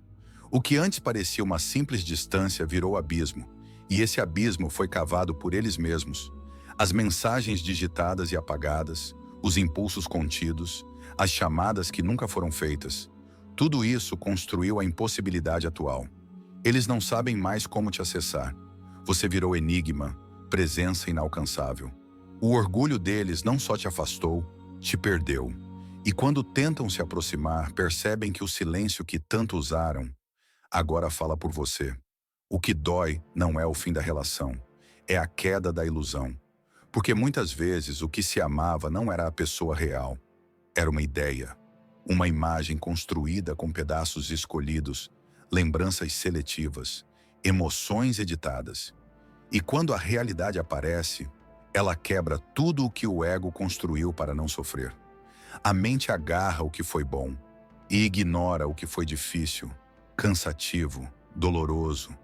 O que antes parecia uma simples distância virou abismo, e esse abismo foi cavado por eles mesmos. As mensagens digitadas e apagadas, os impulsos contidos, as chamadas que nunca foram feitas. Tudo isso construiu a impossibilidade atual. Eles não sabem mais como te acessar. Você virou enigma, presença inalcançável. O orgulho deles não só te afastou, te perdeu. E quando tentam se aproximar, percebem que o silêncio que tanto usaram, agora fala por você. O que dói não é o fim da relação, é a queda da ilusão. Porque muitas vezes o que se amava não era a pessoa real, era uma ideia, uma imagem construída com pedaços escolhidos, lembranças seletivas, emoções editadas. E quando a realidade aparece, ela quebra tudo o que o ego construiu para não sofrer. A mente agarra o que foi bom e ignora o que foi difícil, cansativo, doloroso.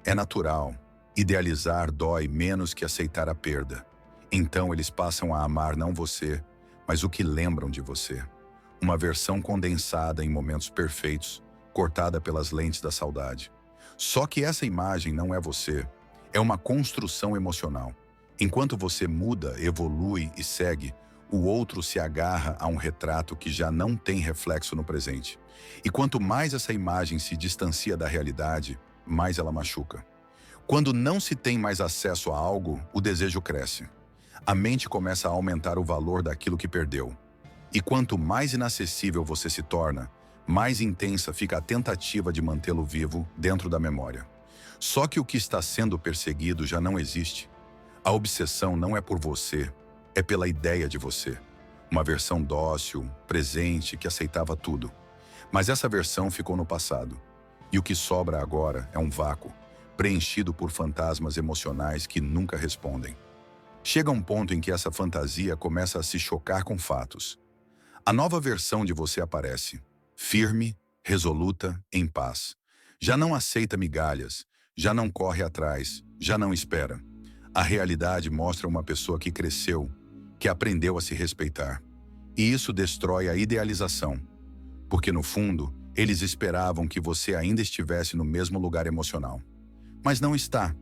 É natural. Idealizar dói menos que aceitar a perda. Então eles passam a amar não você, mas o que lembram de você. Uma versão condensada em momentos perfeitos, cortada pelas lentes da saudade. Só que essa imagem não é você. É uma construção emocional. Enquanto você muda, evolui e segue, o outro se agarra a um retrato que já não tem reflexo no presente. E quanto mais essa imagem se distancia da realidade, mais ela machuca. Quando não se tem mais acesso a algo, o desejo cresce. A mente começa a aumentar o valor daquilo que perdeu. E quanto mais inacessível você se torna, mais intensa fica a tentativa de mantê-lo vivo dentro da memória. Só que o que está sendo perseguido já não existe. A obsessão não é por você, é pela ideia de você. Uma versão dócil, presente, que aceitava tudo. Mas essa versão ficou no passado. E o que sobra agora é um vácuo, preenchido por fantasmas emocionais que nunca respondem. Chega um ponto em que essa fantasia começa a se chocar com fatos. A nova versão de você aparece, firme, resoluta, em paz. Já não aceita migalhas, já não corre atrás, já não espera. A realidade mostra uma pessoa que cresceu, que aprendeu a se respeitar. E isso destrói a idealização, porque no fundo, eles esperavam que você ainda estivesse no mesmo lugar emocional. Mas não está.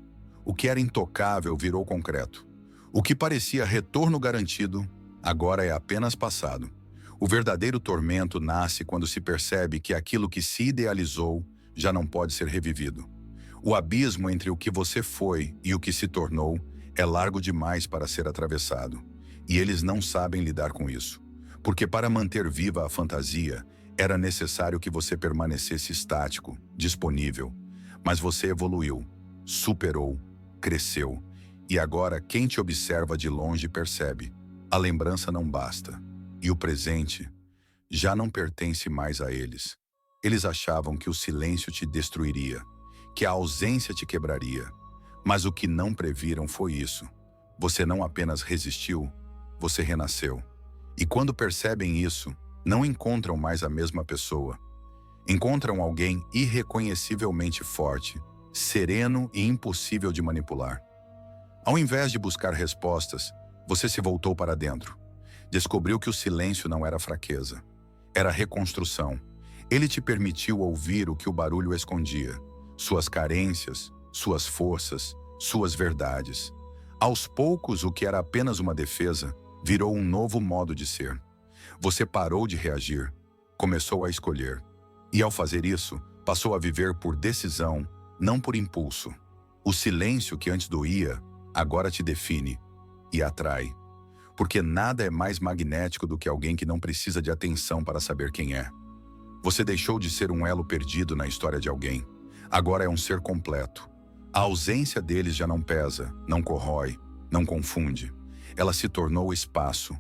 O que era intocável virou concreto. O que parecia retorno garantido, agora é apenas passado. O verdadeiro tormento nasce quando se percebe que aquilo que se idealizou já não pode ser revivido. O abismo entre o que você foi e o que se tornou é largo demais para ser atravessado. E eles não sabem lidar com isso. Porque para manter viva a fantasia, era necessário que você permanecesse estático, disponível. Mas você evoluiu, superou, cresceu. E agora quem te observa de longe percebe. A lembrança não basta. E o presente já não pertence mais a eles. Eles achavam que o silêncio te destruiria, que a ausência te quebraria. Mas o que não previram foi isso. Você não apenas resistiu, você renasceu. E quando percebem isso, não encontram mais a mesma pessoa. Encontram alguém irreconhecivelmente forte, sereno e impossível de manipular. Ao invés de buscar respostas, você se voltou para dentro. Descobriu que o silêncio não era fraqueza, era reconstrução. Ele te permitiu ouvir o que o barulho escondia, suas carências, suas forças, suas verdades. Aos poucos, o que era apenas uma defesa, virou um novo modo de ser. Você parou de reagir, começou a escolher. E ao fazer isso, passou a viver por decisão, não por impulso. O silêncio que antes doía, agora te define e atrai. Porque nada é mais magnético do que alguém que não precisa de atenção para saber quem é. Você deixou de ser um elo perdido na história de alguém. Agora é um ser completo. A ausência deles já não pesa, não corrói, não confunde. Ela se tornou espaço.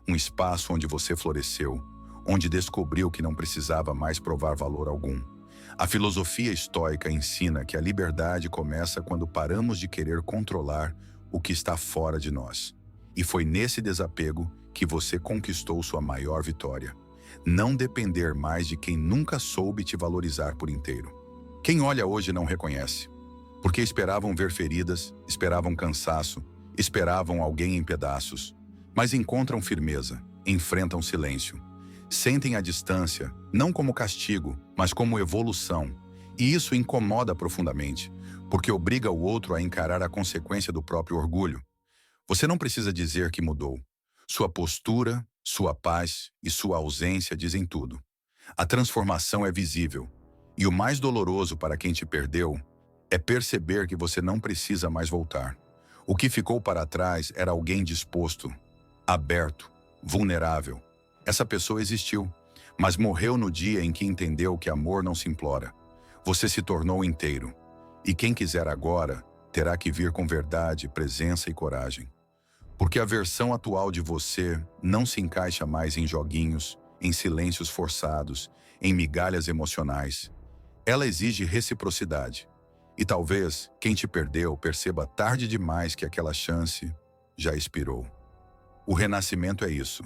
Um espaço onde você floresceu, onde descobriu que não precisava mais provar valor algum. A filosofia estoica ensina que a liberdade começa quando paramos de querer controlar o que está fora de nós. E foi nesse desapego que você conquistou sua maior vitória. Não depender mais de quem nunca soube te valorizar por inteiro. Quem olha hoje não reconhece, porque esperavam ver feridas, esperavam cansaço, esperavam alguém em pedaços, mas encontram firmeza, enfrentam silêncio. Sentem a distância, não como castigo, mas como evolução. E isso incomoda profundamente, porque obriga o outro a encarar a consequência do próprio orgulho. Você não precisa dizer que mudou. Sua postura, sua paz e sua ausência dizem tudo. A transformação é visível. E o mais doloroso para quem te perdeu é perceber que você não precisa mais voltar. O que ficou para trás era alguém disposto, aberto, vulnerável. Essa pessoa existiu, mas morreu no dia em que entendeu que amor não se implora. Você se tornou inteiro. E quem quiser agora terá que vir com verdade, presença e coragem. Porque a versão atual de você não se encaixa mais em joguinhos, em silêncios forçados, em migalhas emocionais. Ela exige reciprocidade. E talvez quem te perdeu perceba tarde demais que aquela chance já expirou. O renascimento é isso.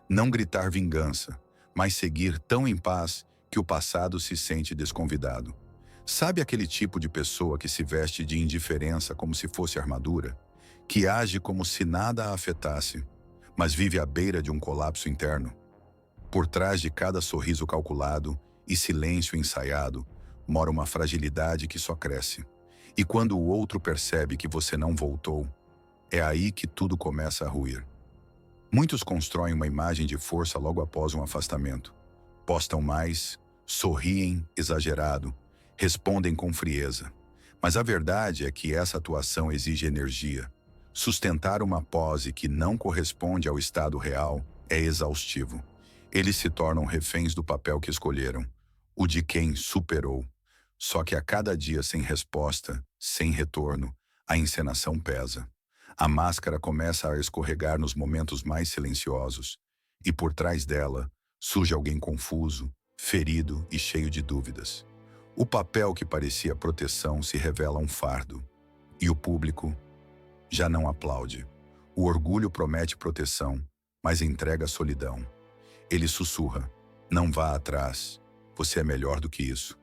Não gritar vingança, mas seguir tão em paz que o passado se sente desconvidado. Sabe aquele tipo de pessoa que se veste de indiferença como se fosse armadura? Que age como se nada a afetasse, mas vive à beira de um colapso interno? Por trás de cada sorriso calculado e silêncio ensaiado, mora uma fragilidade que só cresce. E quando o outro percebe que você não voltou, é aí que tudo começa a ruir. Muitos constroem uma imagem de força logo após um afastamento. Postam mais, sorriem exagerado, respondem com frieza. Mas a verdade é que essa atuação exige energia. Sustentar uma pose que não corresponde ao estado real é exaustivo. Eles se tornam reféns do papel que escolheram, o de quem superou. Só que a cada dia sem resposta, sem retorno, a encenação pesa. A máscara começa a escorregar nos momentos mais silenciosos, e por trás dela surge alguém confuso, ferido e cheio de dúvidas. O papel que parecia proteção se revela um fardo, e o público já não aplaude. O orgulho promete proteção, mas entrega solidão. Ele sussurra: não vá atrás, você é melhor do que isso.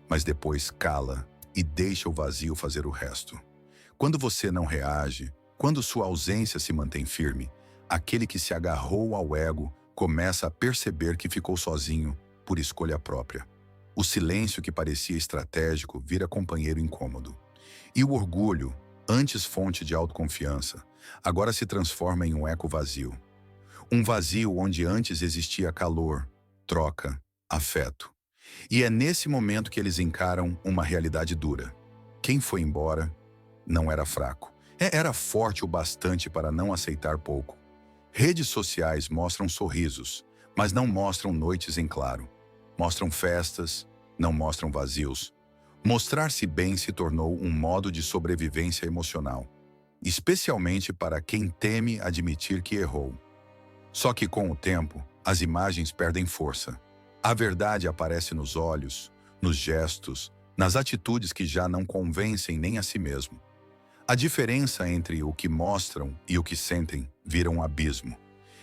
Mas depois cala e deixa o vazio fazer o resto. Quando você não reage, quando sua ausência se mantém firme, aquele que se agarrou ao ego começa a perceber que ficou sozinho por escolha própria. O silêncio que parecia estratégico vira companheiro incômodo. E o orgulho, antes fonte de autoconfiança, agora se transforma em um eco vazio. Um vazio onde antes existia calor, troca, afeto. E é nesse momento que eles encaram uma realidade dura. Quem foi embora não era fraco. Era forte o bastante para não aceitar pouco. Redes sociais mostram sorrisos, mas não mostram noites em claro. Mostram festas, não mostram vazios. Mostrar-se bem se tornou um modo de sobrevivência emocional, especialmente para quem teme admitir que errou. Só que com o tempo, as imagens perdem força. A verdade aparece nos olhos, nos gestos, nas atitudes que já não convencem nem a si mesmo. A diferença entre o que mostram e o que sentem vira um abismo.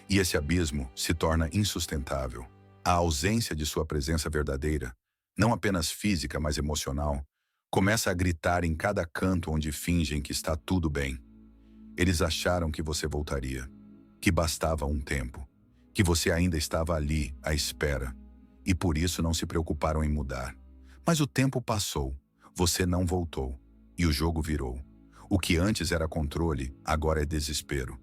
E esse abismo se torna insustentável. A ausência de sua presença verdadeira, não apenas física, mas emocional, começa a gritar em cada canto onde fingem que está tudo bem. Eles acharam que você voltaria, que bastava um tempo, que você ainda estava ali, à espera, e por isso não se preocuparam em mudar. Mas o tempo passou, você não voltou, e o jogo virou. O que antes era controle, agora é desespero.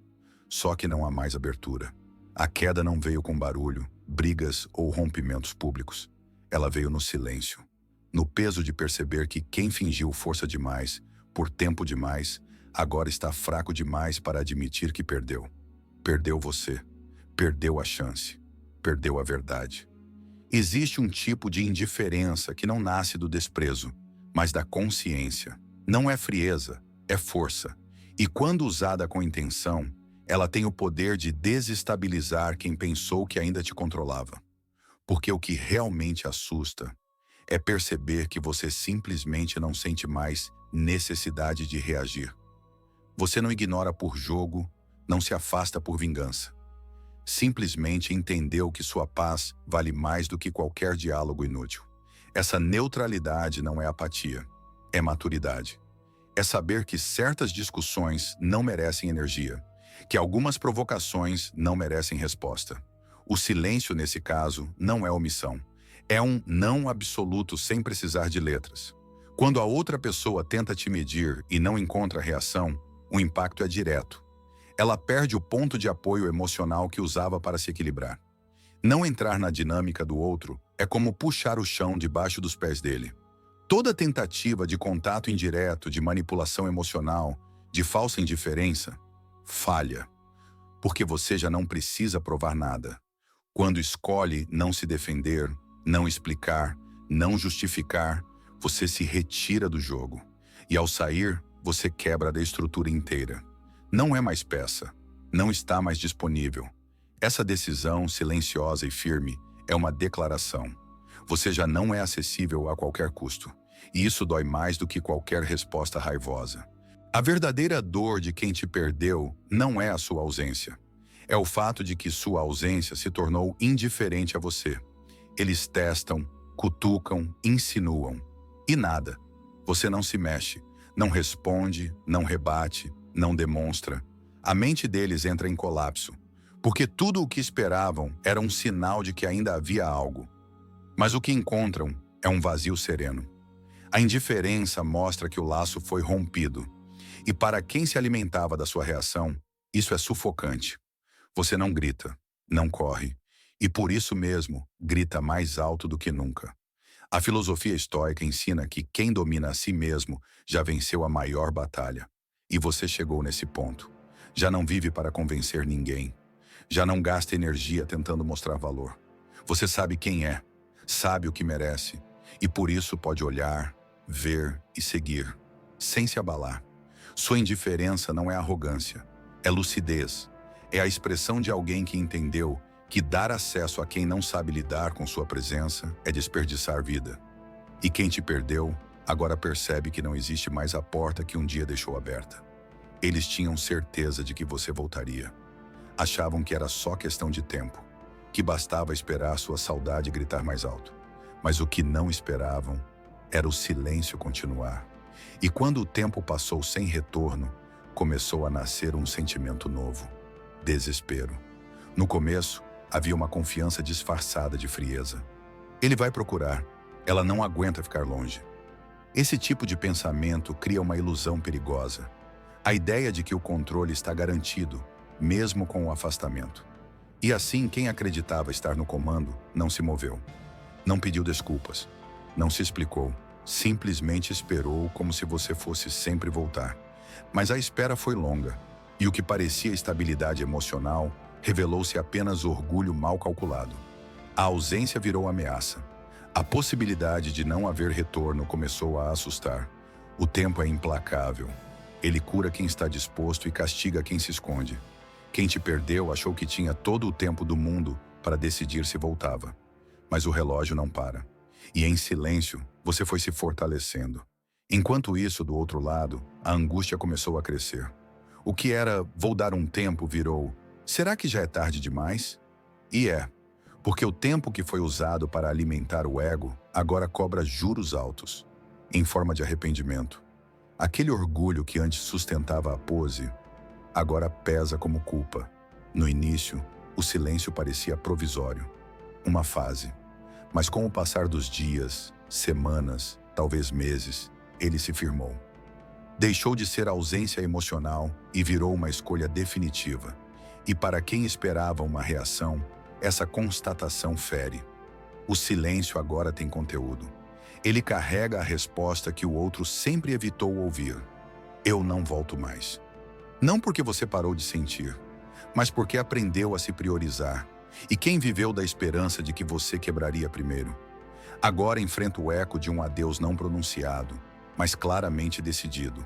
Só que não há mais abertura. A queda não veio com barulho, brigas ou rompimentos públicos. Ela veio no silêncio, no peso de perceber que quem fingiu força demais, por tempo demais, agora está fraco demais para admitir que perdeu. Perdeu você, perdeu a chance, perdeu a verdade. Existe um tipo de indiferença que não nasce do desprezo, mas da consciência. Não é frieza, é força. E quando usada com intenção, ela tem o poder de desestabilizar quem pensou que ainda te controlava. Porque o que realmente assusta é perceber que você simplesmente não sente mais necessidade de reagir. Você não ignora por jogo, não se afasta por vingança. Simplesmente entendeu que sua paz vale mais do que qualquer diálogo inútil. Essa neutralidade não é apatia, é maturidade. É saber que certas discussões não merecem energia, que algumas provocações não merecem resposta. O silêncio, nesse caso, não é omissão. É um não absoluto sem precisar de letras. Quando a outra pessoa tenta te medir e não encontra reação, o impacto é direto. Ela perde o ponto de apoio emocional que usava para se equilibrar. Não entrar na dinâmica do outro é como puxar o chão debaixo dos pés dele. Toda tentativa de contato indireto, de manipulação emocional, de falsa indiferença, falha. Porque você já não precisa provar nada. Quando escolhe não se defender, não explicar, não justificar, você se retira do jogo. E ao sair, você quebra da estrutura inteira. Não é mais peça, não está mais disponível. Essa decisão silenciosa e firme é uma declaração. Você já não é acessível a qualquer custo. E isso dói mais do que qualquer resposta raivosa. A verdadeira dor de quem te perdeu não é a sua ausência. É o fato de que sua ausência se tornou indiferente a você. Eles testam, cutucam, insinuam. E nada. Você não se mexe, não responde, não rebate, não demonstra. A mente deles entra em colapso, porque tudo o que esperavam era um sinal de que ainda havia algo. Mas o que encontram é um vazio sereno. A indiferença mostra que o laço foi rompido. E para quem se alimentava da sua reação, isso é sufocante. Você não grita, não corre. E por isso mesmo, grita mais alto do que nunca. A filosofia estoica ensina que quem domina a si mesmo já venceu a maior batalha. E você chegou nesse ponto. Já não vive para convencer ninguém. Já não gasta energia tentando mostrar valor. Você sabe quem é, sabe o que merece, e por isso pode olhar, ver e seguir, sem se abalar. Sua indiferença não é arrogância, é lucidez. É a expressão de alguém que entendeu que dar acesso a quem não sabe lidar com sua presença é desperdiçar vida. E quem te perdeu, agora percebe que não existe mais a porta que um dia deixou aberta. Eles tinham certeza de que você voltaria. Achavam que era só questão de tempo, que bastava esperar sua saudade gritar mais alto. Mas o que não esperavam era o silêncio continuar. E quando o tempo passou sem retorno, começou a nascer um sentimento novo: desespero. No começo, havia uma confiança disfarçada de frieza. Ele vai procurar, ela não aguenta ficar longe. Esse tipo de pensamento cria uma ilusão perigosa. A ideia de que o controle está garantido, mesmo com o afastamento. E assim, quem acreditava estar no comando não se moveu. Não pediu desculpas. Não se explicou. Simplesmente esperou como se você fosse sempre voltar. Mas a espera foi longa. E o que parecia estabilidade emocional revelou-se apenas orgulho mal calculado. A ausência virou ameaça. A possibilidade de não haver retorno começou a assustar. O tempo é implacável. Ele cura quem está disposto e castiga quem se esconde. Quem te perdeu achou que tinha todo o tempo do mundo para decidir se voltava. Mas o relógio não para. E em silêncio, você foi se fortalecendo. Enquanto isso, do outro lado, a angústia começou a crescer. O que era "vou dar um tempo" virou "será que já é tarde demais?" E é, porque o tempo que foi usado para alimentar o ego agora cobra juros altos, em forma de arrependimento. Aquele orgulho que antes sustentava a pose, agora pesa como culpa. No início, o silêncio parecia provisório, uma fase. Mas com o passar dos dias, semanas, talvez meses, ele se firmou. Deixou de ser ausência emocional e virou uma escolha definitiva. E para quem esperava uma reação, essa constatação fere. O silêncio agora tem conteúdo. Ele carrega a resposta que o outro sempre evitou ouvir: eu não volto mais. Não porque você parou de sentir, mas porque aprendeu a se priorizar. E quem viveu da esperança de que você quebraria primeiro, agora enfrenta o eco de um adeus não pronunciado, mas claramente decidido.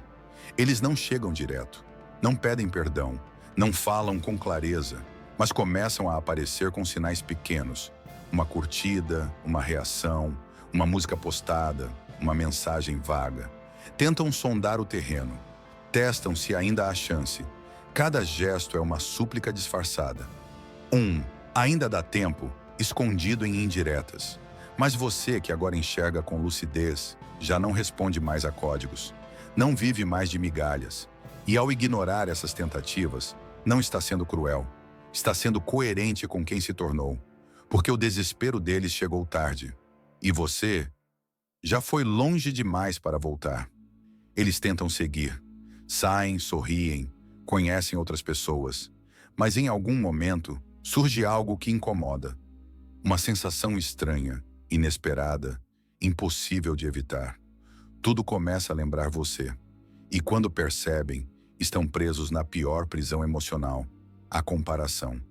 Eles não chegam direto, não pedem perdão, não falam com clareza, mas começam a aparecer com sinais pequenos: uma curtida, uma reação, uma música postada, uma mensagem vaga. Tentam sondar o terreno, testam se ainda há chance. Cada gesto é uma súplica disfarçada. Ainda dá tempo, escondido em indiretas. Mas você, que agora enxerga com lucidez, já não responde mais a códigos. Não vive mais de migalhas. E ao ignorar essas tentativas, não está sendo cruel. Está sendo coerente com quem se tornou. Porque o desespero deles chegou tarde. E você já foi longe demais para voltar. Eles tentam seguir. Saem, sorriem, conhecem outras pessoas. Mas em algum momento, surge algo que incomoda. Uma sensação estranha, inesperada, impossível de evitar. Tudo começa a lembrar você. E quando percebem, estão presos na pior prisão emocional: a comparação.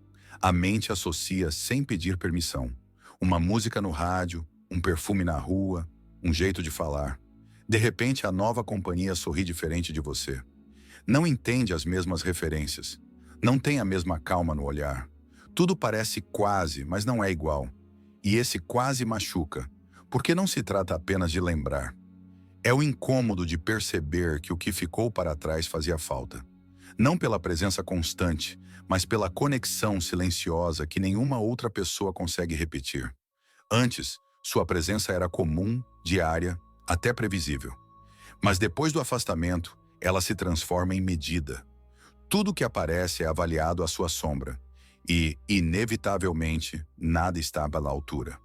A mente associa sem pedir permissão. Uma música no rádio, um perfume na rua, um jeito de falar. De repente, a nova companhia sorri diferente de você. Não entende as mesmas referências. Não tem a mesma calma no olhar. Tudo parece quase, mas não é igual. E esse quase machuca, porque não se trata apenas de lembrar. É o incômodo de perceber que o que ficou para trás fazia falta. Não pela presença constante, mas pela conexão silenciosa que nenhuma outra pessoa consegue repetir. Antes, sua presença era comum, diária, até previsível. Mas depois do afastamento, ela se transforma em medida. Tudo que aparece é avaliado à sua sombra. E, inevitavelmente, nada está à altura.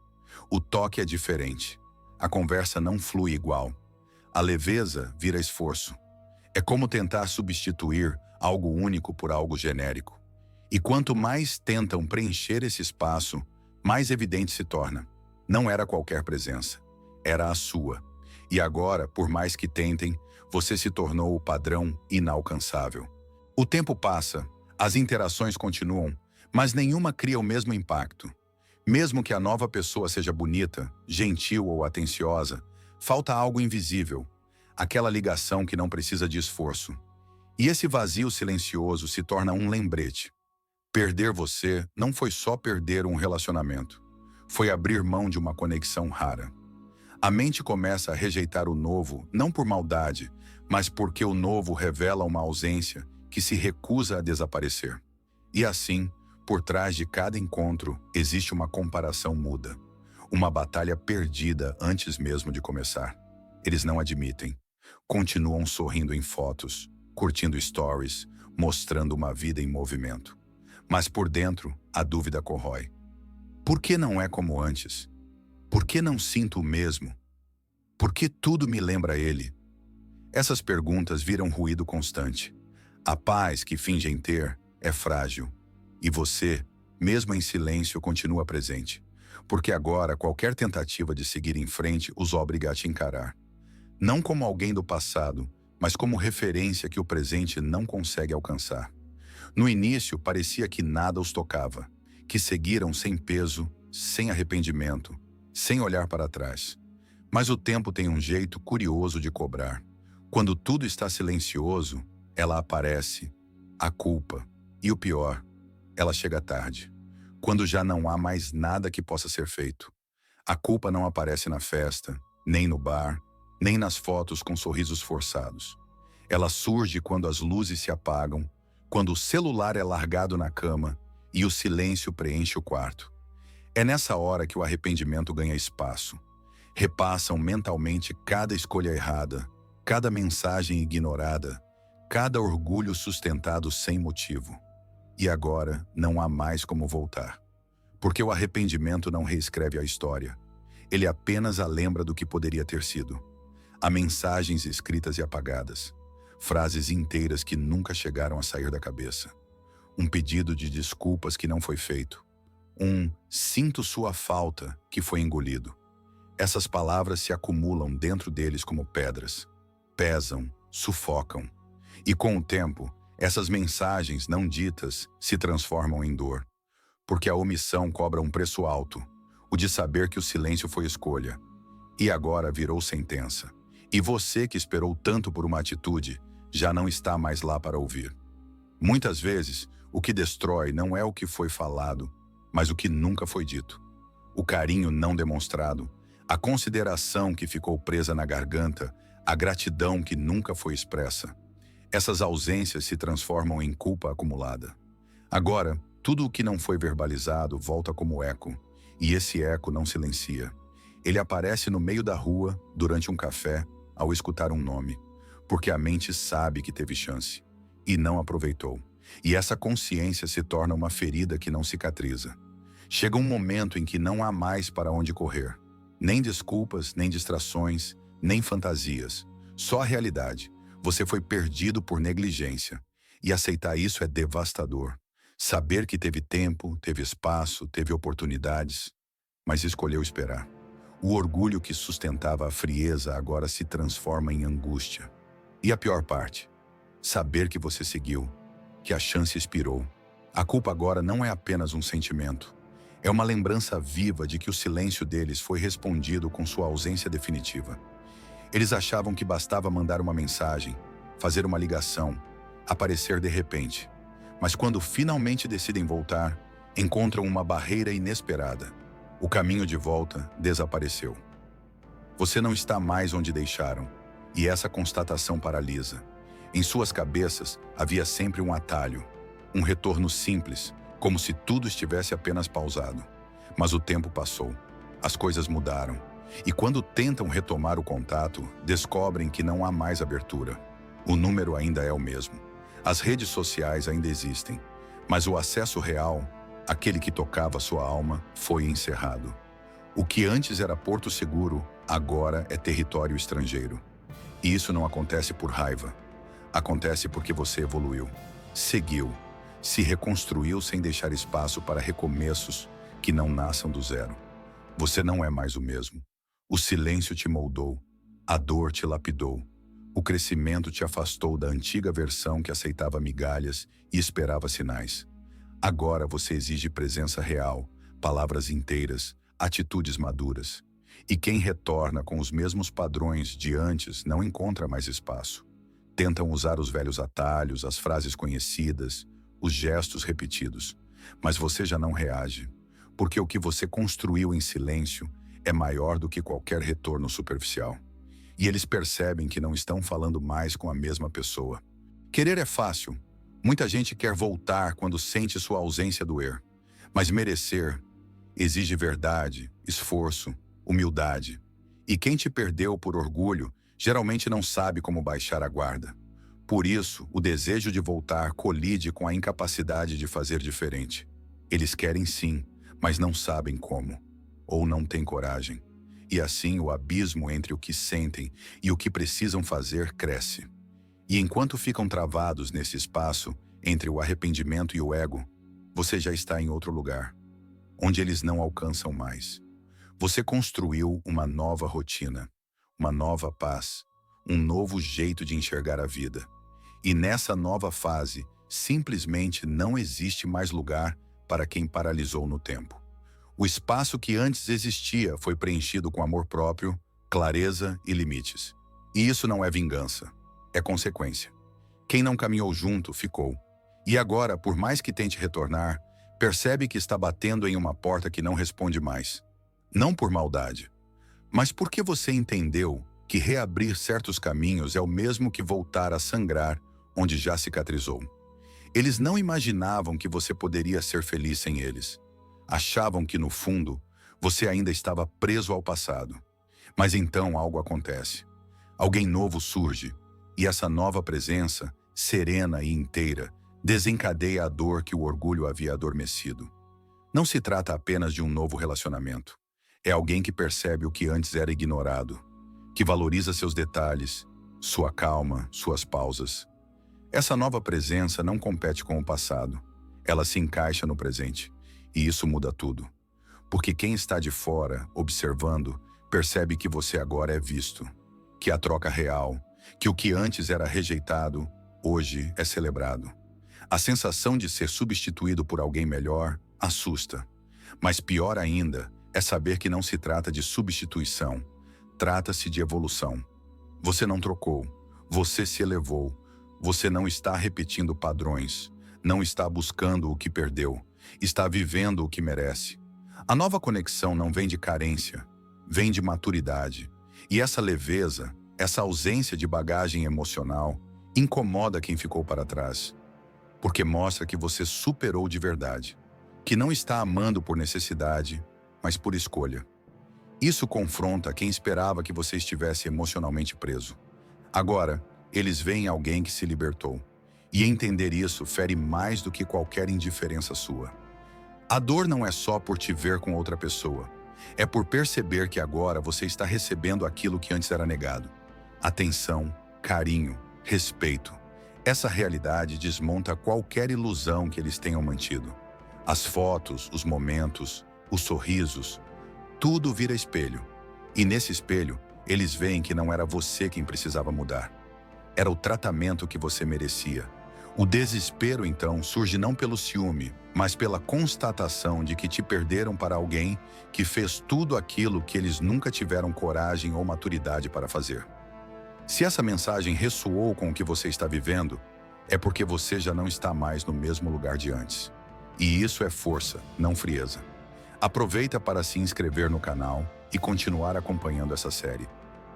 O toque é diferente. A conversa não flui igual. A leveza vira esforço. É como tentar substituir algo único por algo genérico. E quanto mais tentam preencher esse espaço, mais evidente se torna. Não era qualquer presença. era a sua. E agora, por mais que tentem, você se tornou o padrão inalcançável. O tempo passa, as interações continuam, mas nenhuma cria o mesmo impacto. Mesmo que a nova pessoa seja bonita, gentil ou atenciosa, falta algo invisível, aquela ligação que não precisa de esforço. E esse vazio silencioso se torna um lembrete. Perder você não foi só perder um relacionamento, foi abrir mão de uma conexão rara. A mente começa a rejeitar o novo, não por maldade, mas porque o novo revela uma ausência que se recusa a desaparecer. E assim, por trás de cada encontro, existe uma comparação muda. Uma batalha perdida antes mesmo de começar. Eles não admitem. Continuam sorrindo em fotos, curtindo stories, mostrando uma vida em movimento. Mas por dentro, a dúvida corrói. Por que não é como antes? Por que não sinto o mesmo? Por que tudo me lembra ele? Essas perguntas viram ruído constante. A paz que fingem ter é frágil. E você, mesmo em silêncio, continua presente. Porque agora qualquer tentativa de seguir em frente os obriga a te encarar. Não como alguém do passado, mas como referência que o presente não consegue alcançar. No início, parecia que nada os tocava, que seguiram sem peso, sem arrependimento, sem olhar para trás. Mas o tempo tem um jeito curioso de cobrar. Quando tudo está silencioso, ela aparece, a culpa. E o pior, ela chega tarde, quando já não há mais nada que possa ser feito. A culpa não aparece na festa, nem no bar, nem nas fotos com sorrisos forçados. Ela surge quando as luzes se apagam, quando o celular é largado na cama e o silêncio preenche o quarto. É nessa hora que o arrependimento ganha espaço. Repassam mentalmente cada escolha errada, cada mensagem ignorada, cada orgulho sustentado sem motivo. E agora não há mais como voltar. Porque o arrependimento não reescreve a história. Ele apenas a lembra do que poderia ter sido. Há mensagens escritas e apagadas. Frases inteiras que nunca chegaram a sair da cabeça. Um pedido de desculpas que não foi feito. Sinto sua falta que foi engolido. Essas palavras se acumulam dentro deles como pedras. Pesam, sufocam. E com o tempo, essas mensagens não ditas se transformam em dor. Porque a omissão cobra um preço alto. O de saber que o silêncio foi escolha. E agora virou sentença. E você que esperou tanto por uma atitude, já não está mais lá para ouvir. Muitas vezes, o que destrói não é o que foi falado, mas o que nunca foi dito. O carinho não demonstrado, a consideração que ficou presa na garganta, a gratidão que nunca foi expressa. Essas ausências se transformam em culpa acumulada. Agora, tudo o que não foi verbalizado volta como eco, e esse eco não silencia. Ele aparece no meio da rua, durante um café, ao escutar um nome, porque a mente sabe que teve chance, e não aproveitou. E essa consciência se torna uma ferida que não cicatriza. Chega um momento em que não há mais para onde correr. Nem desculpas, nem distrações, nem fantasias. Só a realidade. Você foi perdido por negligência. E aceitar isso é devastador. Saber que teve tempo, teve espaço, teve oportunidades, mas escolheu esperar. O orgulho que sustentava a frieza agora se transforma em angústia. E a pior parte, saber que você seguiu, que a chance expirou. A culpa agora não é apenas um sentimento. É uma lembrança viva de que o silêncio deles foi respondido com sua ausência definitiva. Eles achavam que bastava mandar uma mensagem, fazer uma ligação, aparecer de repente. Mas quando finalmente decidem voltar, encontram uma barreira inesperada. O caminho de volta desapareceu. Você não está mais onde deixaram, e essa constatação paralisa. Em suas cabeças havia sempre um atalho, um retorno simples, como se tudo estivesse apenas pausado. Mas o tempo passou, as coisas mudaram, e quando tentam retomar o contato, descobrem que não há mais abertura. O número ainda é o mesmo. As redes sociais ainda existem, mas o acesso real, aquele que tocava sua alma, foi encerrado. O que antes era porto seguro, agora é território estrangeiro. E isso não acontece por raiva. Acontece porque você evoluiu, seguiu, se reconstruiu sem deixar espaço para recomeços que não nasçam do zero. Você não é mais o mesmo. O silêncio te moldou, a dor te lapidou, o crescimento te afastou da antiga versão que aceitava migalhas e esperava sinais. Agora você exige presença real, palavras inteiras, atitudes maduras. E quem retorna com os mesmos padrões de antes não encontra mais espaço. Tentam usar os velhos atalhos, as frases conhecidas, os gestos repetidos. Mas você já não reage, porque o que você construiu em silêncio é maior do que qualquer retorno superficial. E eles percebem que não estão falando mais com a mesma pessoa. Querer é fácil. Muita gente quer voltar quando sente sua ausência doer. Mas merecer exige verdade, esforço, humildade. E quem te perdeu por orgulho geralmente não sabe como baixar a guarda. Por isso, o desejo de voltar colide com a incapacidade de fazer diferente. Eles querem sim, mas não sabem como. Ou não têm coragem. E assim o abismo entre o que sentem e o que precisam fazer cresce. E enquanto ficam travados nesse espaço, entre o arrependimento e o ego, você já está em outro lugar, onde eles não alcançam mais. Você construiu uma nova rotina, uma nova paz, um novo jeito de enxergar a vida. E nessa nova fase, simplesmente não existe mais lugar para quem paralisou no tempo. O espaço que antes existia foi preenchido com amor próprio, clareza e limites. E isso não é vingança, é consequência. Quem não caminhou junto, ficou. E agora, por mais que tente retornar, percebe que está batendo em uma porta que não responde mais. Não por maldade, mas porque você entendeu que reabrir certos caminhos é o mesmo que voltar a sangrar onde já cicatrizou. Eles não imaginavam que você poderia ser feliz sem eles. Achavam que, no fundo, você ainda estava preso ao passado. Mas então algo acontece. Alguém novo surge, e essa nova presença, serena e inteira, desencadeia a dor que o orgulho havia adormecido. Não se trata apenas de um novo relacionamento. É alguém que percebe o que antes era ignorado, que valoriza seus detalhes, sua calma, suas pausas. Essa nova presença não compete com o passado. Ela se encaixa no presente. E isso muda tudo. Porque quem está de fora, observando, percebe que você agora é visto, que a troca real, que o que antes era rejeitado, hoje é celebrado. A sensação de ser substituído por alguém melhor assusta. Mas pior ainda é saber que não se trata de substituição, trata-se de evolução. Você não trocou, você se elevou, você não está repetindo padrões, não está buscando o que perdeu, está vivendo o que merece. A nova conexão não vem de carência, vem de maturidade. E essa leveza, essa ausência de bagagem emocional, incomoda quem ficou para trás. Porque mostra que você superou de verdade, que não está amando por necessidade, mas por escolha. Isso confronta quem esperava que você estivesse emocionalmente preso. Agora, eles veem alguém que se libertou. E entender isso fere mais do que qualquer indiferença sua. A dor não é só por te ver com outra pessoa. É por perceber que agora você está recebendo aquilo que antes era negado. Atenção, carinho, respeito. Essa realidade desmonta qualquer ilusão que eles tenham mantido. As fotos, os momentos, os sorrisos, tudo vira espelho. E nesse espelho, eles veem que não era você quem precisava mudar. Era o tratamento que você merecia. O desespero, então, surge não pelo ciúme, mas pela constatação de que te perderam para alguém que fez tudo aquilo que eles nunca tiveram coragem ou maturidade para fazer. Se essa mensagem ressoou com o que você está vivendo, é porque você já não está mais no mesmo lugar de antes. E isso é força, não frieza. Aproveita para se inscrever no canal e continuar acompanhando essa série.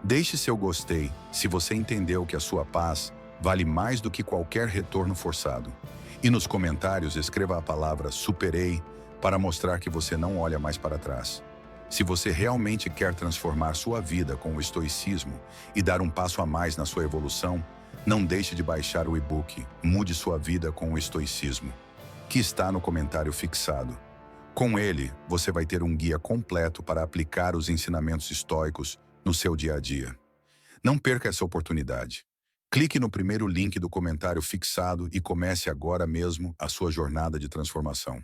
Deixe seu gostei se você entendeu que a sua paz vale mais do que qualquer retorno forçado. E nos comentários escreva a palavra superei para mostrar que você não olha mais para trás. Se você realmente quer transformar sua vida com o estoicismo e dar um passo a mais na sua evolução, não deixe de baixar o e-book Mude Sua Vida com o Estoicismo, que está no comentário fixado. Com ele, você vai ter um guia completo para aplicar os ensinamentos estoicos no seu dia a dia. Não perca essa oportunidade. Clique no primeiro link do comentário fixado e comece agora mesmo a sua jornada de transformação.